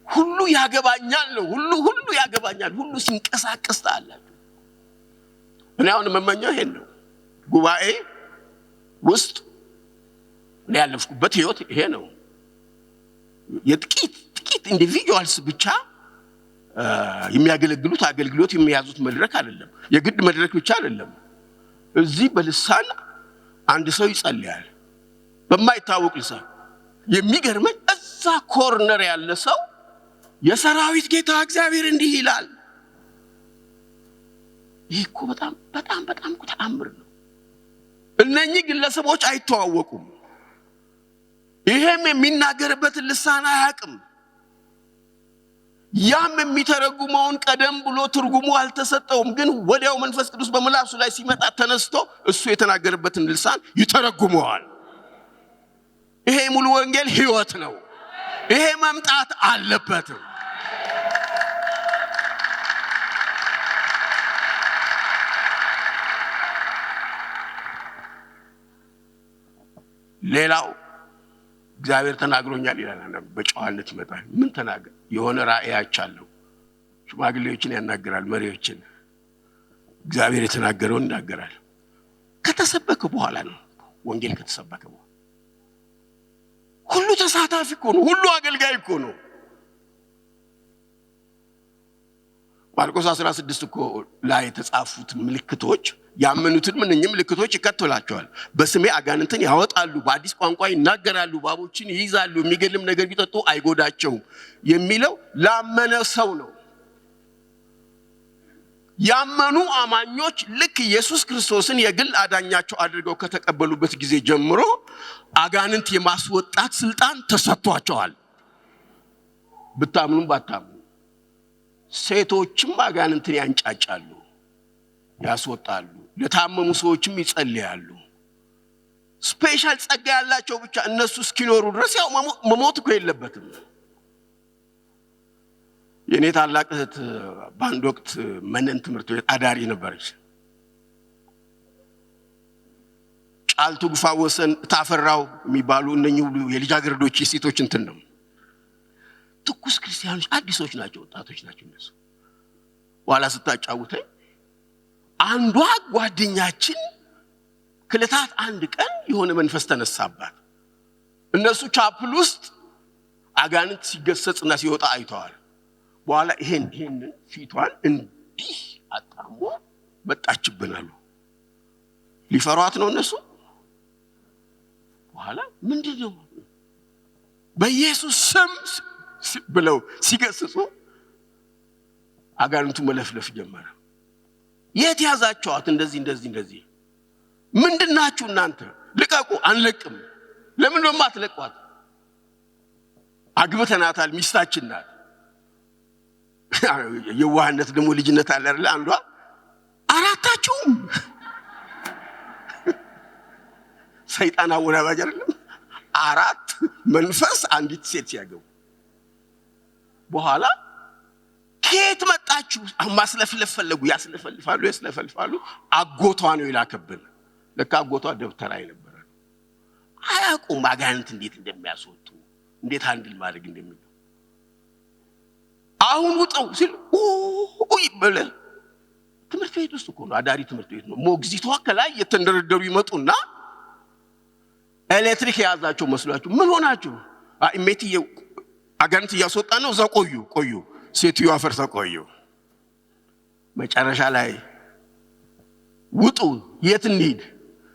ሁሉ ያገባኛል ነው። ሁሉ ያገባኛል። ሁሉ ሲንቀሳቀስ ታያላችሁ። እኔ አሁን መመኘው ይሄን ነው። ጉባኤ ውስጥ እኔ ያለፍኩበት ህይወት ይሄ ነው። የጥቂት ኢንዲቪጁዋልስ ብቻ የሚያገለግሉት አገልግሎት የሚያዙት መድረክ አይደለም። የግድ መድረክ ብቻ አይደለም። እዚህ በልሳን አንድ ሰው ይጸልያል በማይታወቅ ልሳን። የሚገርመኝ እዛ ኮርነር ያለ ሰው የሰራዊት ጌታ እግዚአብሔር እንዲህ ይላል። ይሄ እኮ በጣም ተአምር ነው። እነኚህ ግለሰቦች አይተዋወቁም። ይሄም የሚናገርበትን ልሳን አያውቅም። ያም የሚተረጉመውን ቀደም ብሎ ትርጉሙ አልተሰጠውም። ግን ወዲያው መንፈስ ቅዱስ በምላሱ ላይ ሲመጣ ተነስቶ እሱ የተናገረበትን ልሳን ይተረጉመዋል። ይሄ ሙሉ ወንጌል ህይወት ነው። ይሄ መምጣት አለበት። ሌላው እግዚአብሔር ተናግሮኛል ይላል። በጨዋነት ይመጣል። ምን ተናገር? የሆነ ራእይ አቻለሁ። ሽማግሌዎችን ያናገራል፣ መሪዎችን። እግዚአብሔር የተናገረውን ይናገራል። ከተሰበከ በኋላ ነው ወንጌል ከተሰበከ በኋላ። ሁሉ ተሳታፊ እኮ ነው። ሁሉ አገልጋይ እኮ ነው። ማርቆስ 16 እኮ ላይ የተጻፉት ምልክቶች ያመኑትን ምንኝም ምልክቶች ይከተላቸዋል። በስሜ አጋንንትን ያወጣሉ፣ በአዲስ ቋንቋ ይናገራሉ፣ እባቦችን ይይዛሉ፣ የሚገድልም ነገር ቢጠጡ አይጎዳቸውም የሚለው ላመነ ሰው ነው። ያመኑ አማኞች ልክ ኢየሱስ ክርስቶስን የግል አዳኛቸው አድርገው ከተቀበሉበት ጊዜ ጀምሮ አጋንንት የማስወጣት ስልጣን ተሰጥቷቸዋል። ብታምኑም ባታምኑ ሴቶችም አጋንንትን ያንጫጫሉ፣ ያስወጣሉ፣ ለታመሙ ሰዎችም ይጸልያሉ። ስፔሻል ጸጋ ያላቸው ብቻ እነሱ እስኪኖሩ ድረስ ያው መሞት እኮ የለበትም። የኔ ታላቅ እህት በአንድ ወቅት መነን ትምህርት ቤት አዳሪ ነበረች። ጫልቱ ግፋ ወሰን ታፈራው የሚባሉ እነኚህ ሁሉ የልጃገረዶች የሴቶች እንትን ነው። ትኩስ ክርስቲያኖች አዲሶች ናቸው፣ ወጣቶች ናቸው እነሱ። በኋላ ስታጫውተኝ አንዷ ጓደኛችን ከዕለታት አንድ ቀን የሆነ መንፈስ ተነሳባት። እነሱ ቻፕል ውስጥ አጋንንት ሲገሰጽና ሲወጣ አይተዋል። በኋላ ይሄን ፊቷን እንዲህ አጣሞ መጣችብናሉ። ሊፈሯት ነው እነሱ። በኋላ ምንድነው በኢየሱስ ስም ብለው ሲገስጹ አጋንንቱ መለፍለፍ ጀመረ። የት ያዛችኋት? እንደዚህ ምንድናችሁ እናንተ? ልቀቁ። አንለቅም። ለምን ነው የማትለቋት? አግብተናታል፣ ሚስታችን ናት። የዋህነት ደግሞ ልጅነት አለ አይደል? አንዷ አራታችሁም ሰይጣን አወራባጅ አይደለም? አራት መንፈስ አንዲት ሴት ሲያገቡ በኋላ ከየት መጣችሁ? ማስለፍለፍ ፈለጉ። ያስለፈልፋሉ። አጎቷ ነው ይላከብን። ለካ አጎቷ ደብተራ ነበር። አያውቁም አጋንንት እንዴት እንደሚያስወጡ፣ እንዴት አንድል ማድረግ እንደሚሉ። አሁን ውጣው ሲል ይበለ ትምህርት ቤት ውስጥ እኮ ነው፣ አዳሪ ትምህርት ቤት ነው። ሞግዚቷ ከላይ የተንደረደሩ ይመጡና ኤሌክትሪክ ያዛቸው መስሏቸው ምን ሆናችሁ? እሜትዬ አጋንንት እያስወጣ ነው፣ እዛ ቆዩ። ሴትዮ አፈርሳ ቆዩ። መጨረሻ ላይ ውጡ። የት እንሂድ?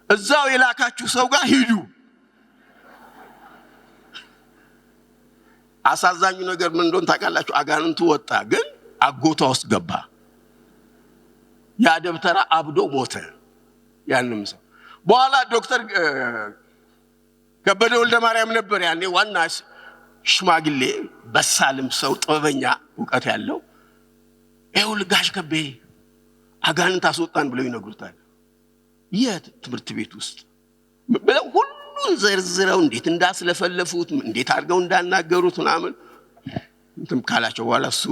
እዛው የላካችሁ ሰው ጋር ሂዱ። አሳዛኙ ነገር ምን እንደሆነ ታውቃላችሁ? አጋንንቱ ወጣ፣ ግን አጎቷ ውስጥ ገባ። ያ ደብተራ አብዶ ሞተ። ያንንም ሰው በኋላ ዶክተር ከበደ ወልደ ማርያም ነበር ያኔ ዋና ሽማግሌ፣ በሳልም ሰው፣ ጥበበኛ፣ ዕውቀት ያለው። ይኸውልህ ጋሽ ከቤ አጋንንት አስወጣን ብለው ይነግሩታል። የት? ትምህርት ቤት ውስጥ ብለው ሁሉን ዘርዝረው እንዴት እንዳስለፈለፉት፣ እንዴት አድርገው እንዳናገሩት ምናምን እንትን ካላቸው በኋላ እሱ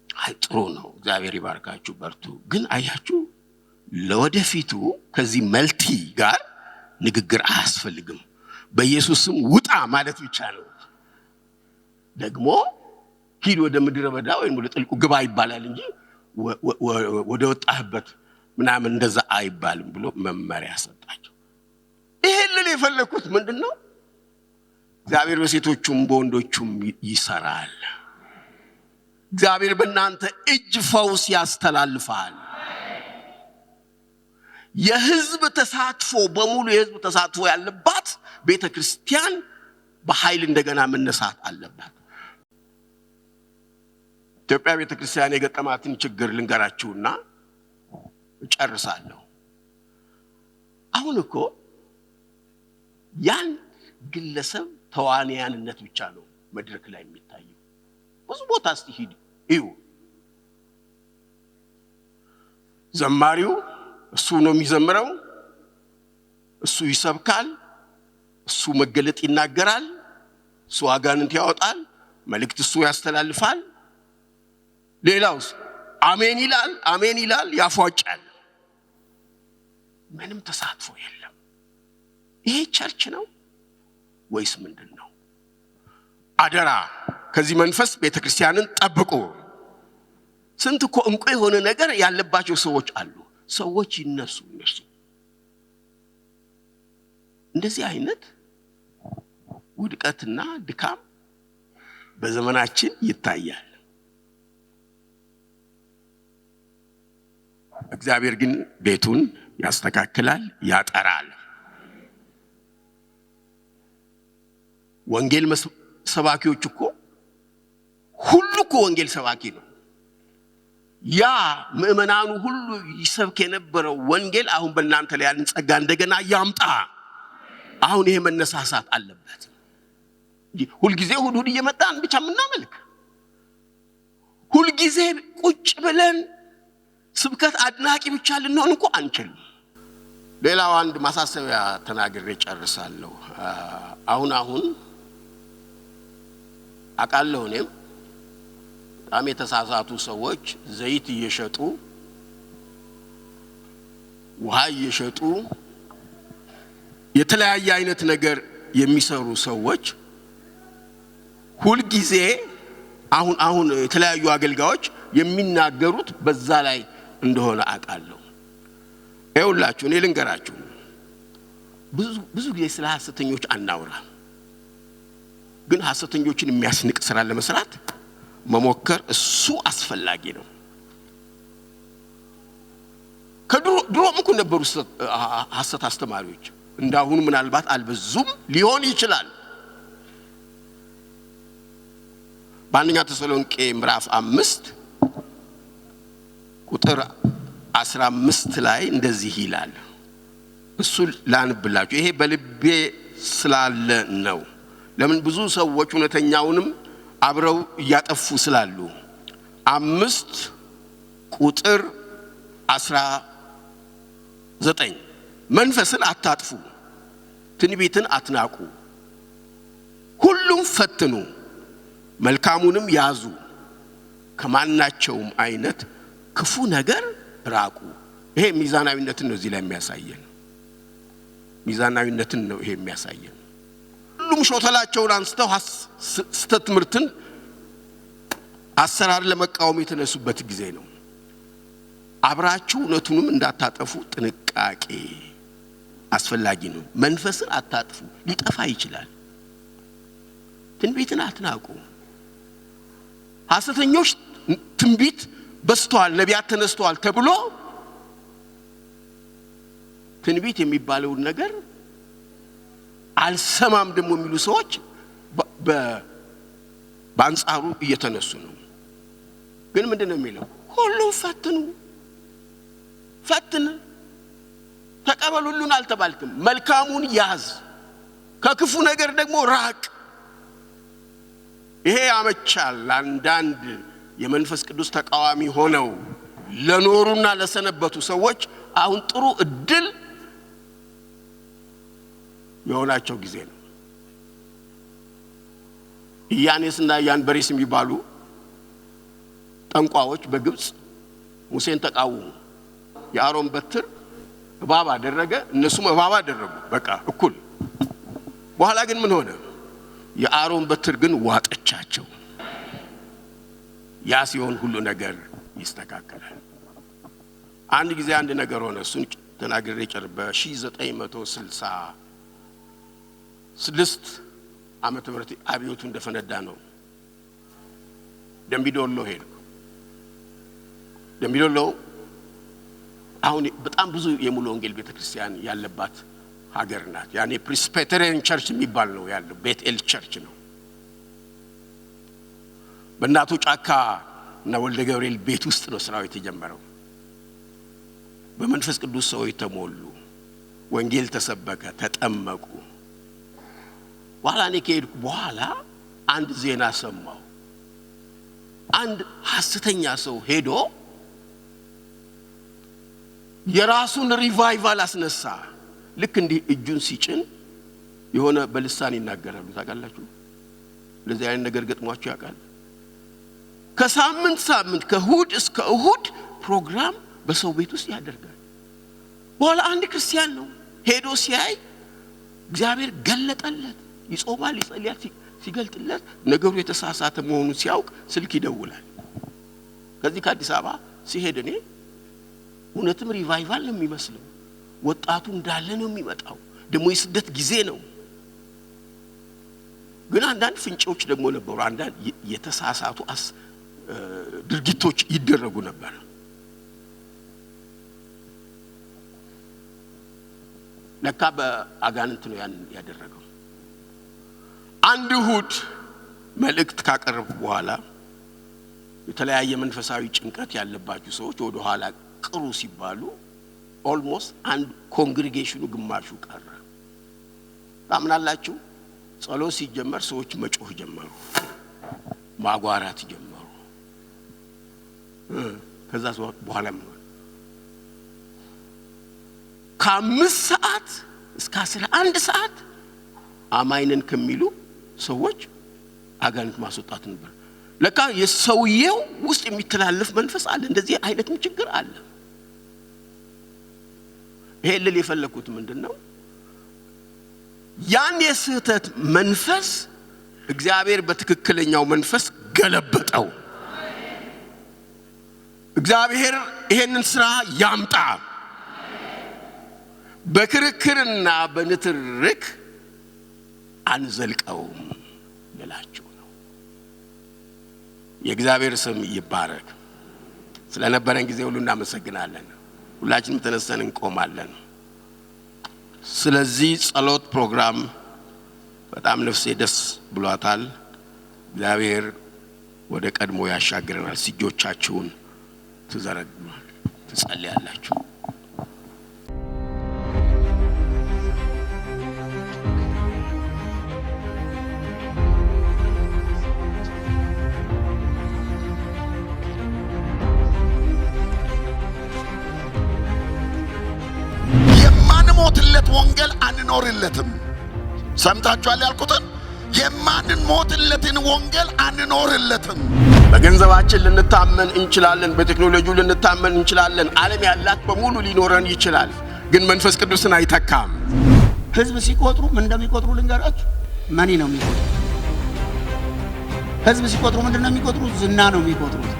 አይ ጥሩ ነው፣ እግዚአብሔር ይባርካችሁ፣ በርቱ። ግን አያችሁ ለወደፊቱ ከዚህ መልቲ ጋር ንግግር አያስፈልግም። በኢየሱስም ውጣ ማለት ብቻ ነው። ደግሞ ሂድ ወደ ምድረ በዳ ወይም ወደ ጥልቁ ግባ ይባላል እንጂ ወደ ወጣህበት ምናምን እንደዛ አይባልም ብሎ መመሪያ ሰጣቸው። ይሄንን የፈለኩት ምንድነው? እግዚአብሔር በሴቶቹም በወንዶቹም ይሰራል። እግዚአብሔር በእናንተ እጅ ፈውስ ያስተላልፋል። የህዝብ ተሳትፎ በሙሉ የህዝብ ተሳትፎ ያለባት ቤተክርስቲያን በኃይል እንደገና መነሳት አለባት። ኢትዮጵያ ቤተክርስቲያን የገጠማትን ችግር ልንገራችሁና እጨርሳለሁ። አሁን እኮ ያን ግለሰብ ተዋንያንነት ብቻ ነው መድረክ ላይ የሚታየው። ብዙ ቦታ እስቲ ሂድ እዩ። ዘማሪው እሱ ነው የሚዘምረው፣ እሱ ይሰብካል፣ እሱ መገለጥ ይናገራል፣ እሱ አጋንንት ያወጣል፣ መልእክት እሱ ያስተላልፋል። ሌላውስ አሜን ይላል፣ ያፏጫል። ምንም ተሳትፎ የለም። ይሄ ቸርች ነው ወይስ ምንድነው? አደራ ከዚህ መንፈስ ቤተክርስቲያንን ጠብቁ። ስንት እኮ እንቁ የሆነ ነገር ያለባቸው ሰዎች አሉ። ሰዎች ይነሱ። እንደዚህ አይነት ውድቀትና ድካም በዘመናችን ይታያል። እግዚአብሔር ግን ቤቱን ያስተካክላል፣ ያጠራል። ወንጌል ሰባኪዎች እኮ ሁሉ እኮ ወንጌል ሰባኪ ነው። ያ ምእመናኑ ሁሉ ይሰብክ የነበረው ወንጌል አሁን በእናንተ ላይ ያለን ጸጋ እንደገና ያምጣ። አሁን ይሄ መነሳሳት አለበት። ሁሉ ጊዜ እሑድ እየመጣን ብቻ ምናመልክ፣ ሁሉ ጊዜ ቁጭ ብለን ስብከት አድናቂ ብቻ ልንሆን እንኳን አንችልም። ሌላው አንድ ማሳሰቢያ ተናግሬ ጨርሳለሁ። አሁን አቃለው እኔም በጣም የተሳሳቱ ሰዎች ዘይት እየሸጡ ውሃ እየሸጡ የተለያየ አይነት ነገር የሚሰሩ ሰዎች ሁሉ ጊዜ አሁን የተለያዩ አገልጋዮች የሚናገሩት በዛ ላይ እንደሆነ አቃለው። ይኸውላችሁ እኔ ልንገራችሁ፣ ብዙ ጊዜ ስለ ሐሰተኞች አናውራ፣ ግን ሐሰተኞችን የሚያስንቅ ስራ ለመስራት መሞከር እሱ አስፈላጊ ነው። ከድሮም እኮ ነበሩ ሐሰት አስተማሪዎች፣ እንዳሁኑ ምናልባት አልበዙም ሊሆን ይችላል። በአንደኛ ተሰሎንቄ ምዕራፍ 5 ቁጥር 15 ላይ እንደዚህ ይላል። እሱ ላንብላችሁ። ይሄ በልቤ ስላለ ነው። ለምን ብዙ ሰዎች እውነተኛውንም አብረው እያጠፉ ስላሉ 5 ቁጥር 19 መንፈስን አታጥፉ፣ ትንቢትን አትናቁ፣ ሁሉም ፈትኑ፣ መልካሙንም ያዙ፣ ከማናቸውም አይነት ክፉ ነገር ራቁ። ይሄ ሚዛናዊነትን ነው እዚህ ላይ የሚያሳየን። ሚዛናዊነትን ነው ይሄ የሚያሳየን። ሁሉም ሾተላቸውን አንስተው ስተት ትምህርትን አሰራር ለመቃወም የተነሱበት ጊዜ ነው። አብራችሁ እውነቱንም እንዳታጠፉ ጥንቃቄ አስፈላጊ ነው። መንፈስን አታጥፉ፣ ሊጠፋ ይችላል። ትንቢትን አትናቁ። ሐሰተኞች ትንቢት በስተዋል፣ ነቢያት ተነስተዋል ተብሎ ትንቢት የሚባለው ነገር አልሰማም ደግሞ የሚሉ ሰዎች በአንጻሩ እየተነሱ ነው። ግን ምንድነው የሚለው? ሁሉም ፈትኑ፣ ፈትን፣ ተቀበል። ሁሉን አልተባልክም። መልካሙን ያዝ፣ ከክፉ ነገር ደግሞ ራቅ። ይሄ ያመቻል። አንዳንድ የመንፈስ ቅዱስ ተቃዋሚ ሆነው ለኖሩና ለሰነበቱ ሰዎች አሁን ጥሩ እድል የሆናቸው ጊዜ ነው። ኢያኔስና ያንበሬስ የሚባሉ ጠንቋዎች በግብጽ ሙሴን ተቃወሙ። የአሮን በትር እባብ አደረገ፣ እነሱም እባብ አደረጉ። በቃ እኩል። በኋላ ግን ምን ሆነ? የአሮን በትር ግን ዋጠቻቸው። ያ ሲሆን ሁሉ ነገር ይስተካከላል። አንድ ጊዜ አንድ ነገር ሆነ። እሱን ተናግሬ በ1966 ዓመተ ምህረት አብዮቱ እንደፈነዳ ነው። ደምቢዶሎ ሄድኩ። ደምቢዶሎ አሁን በጣም ብዙ የሙሉ ወንጌል ቤተክርስቲያን ያለባት ሀገር ናት። ያኔ ፕሬስቢተሪያን ቸርች የሚባል ነው ያለው፣ ቤትኤል ቸርች ነው። በእናቱ ጫካ እና ወልደ ገብርኤል ቤት ውስጥ ነው ስራው የተጀመረው። በመንፈስ ቅዱስ ሰዎች ተሞሉ፣ ወንጌል ተሰበከ፣ ተጠመቁ። በኋላ እኔ ከሄድኩ በኋላ አንድ ዜና ሰማሁ። አንድ ሐሰተኛ ሰው ሄዶ የራሱን ሪቫይቫል አስነሳ። ልክ እንዲህ እጁን ሲጭን የሆነ በልሳን ይናገራሉ። ታውቃላችሁ? ለዚህ አይነት ነገር ገጥሟችሁ ያውቃል? ከሳምንት ሳምንት ከእሁድ እስከ እሁድ ፕሮግራም በሰው ቤት ውስጥ ያደርጋል። በኋላ አንድ ክርስቲያን ነው ሄዶ ሲያይ እግዚአብሔር ገለጠለት። ይጾማል፣ ይጸልያል። ሲገልጥለት ነገሩ የተሳሳተ መሆኑን ሲያውቅ ስልክ ይደውላል። ከዚህ ከአዲስ አበባ ሲሄድ እኔ እውነትም ሪቫይቫል ነው የሚመስለው። ወጣቱ እንዳለ ነው የሚመጣው። ደግሞ የስደት ጊዜ ነው። ግን አንዳንድ ፍንጮች ደግሞ ነበሩ። አንዳንድ የተሳሳቱ ድርጊቶች ይደረጉ ነበር። ለካ በአጋንንት ነው ያን ያደረገው። አንድ እሁድ መልእክት ካቀረቡ በኋላ የተለያየ መንፈሳዊ ጭንቀት ያለባችሁ ሰዎች ወደ ኋላ ቅሩ ሲባሉ ኦልሞስት አንድ ኮንግሪጌሽኑ ግማሹ ቀረ። ታምናላችሁ? ጸሎት ሲጀመር ሰዎች መጮህ ጀመሩ፣ ማጓራት ጀመሩ። ከዛ በኋላ ምን ሆነ? ከ5 ሰዓት እስከ 11 ሰዓት አማይነን ከሚሉ ሰዎች አጋንንት ማስወጣት ነበር። ለካ የሰውየው ውስጥ የሚተላለፍ መንፈስ አለ። እንደዚህ አይነትም ችግር አለ። ይሄ ልል የፈለኩት ምንድነው? ያን የስህተት መንፈስ እግዚአብሔር በትክክለኛው መንፈስ ገለበጠው። እግዚአብሔር ይሄንን ስራ ያምጣ። በክርክርና በንትርክ አንዘልቀውም ልላችሁ ነው። የእግዚአብሔር ስም ይባረክ። ስለነበረን ጊዜ ሁሉ እናመሰግናለን። ሁላችንም ተነስተን እንቆማለን። ስለዚህ ጸሎት ፕሮግራም በጣም ነፍሴ ደስ ብሏታል። እግዚአብሔር ወደ ቀድሞ ያሻግረናል። እጆቻችሁን ትጸልያላችሁ። የማንሞትለት ወንጌል አንኖርለትም። ሰምታችኋል ያልኩትን? የማንሞትለትን ወንጌል አንኖርለትም። በገንዘባችን ልንታመን እንችላለን፣ በቴክኖሎጂው ልንታመን እንችላለን። ዓለም ያላት በሙሉ ሊኖረን ይችላል፣ ግን መንፈስ ቅዱስን አይተካም። ህዝብ ሲቆጥሩ ምን እንደሚቆጥሩ ልንገራችሁ። መኒ ነው የሚቆጥሩ። ህዝብ ሲቆጥሩ ምንድን ነው የሚቆጥሩት? ዝና ነው የሚቆጥሩት።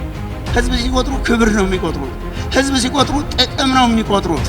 ህዝብ ሲቆጥሩ ክብር ነው የሚቆጥሩት። ህዝብ ሲቆጥሩ ጥቅም ነው የሚቆጥሩት።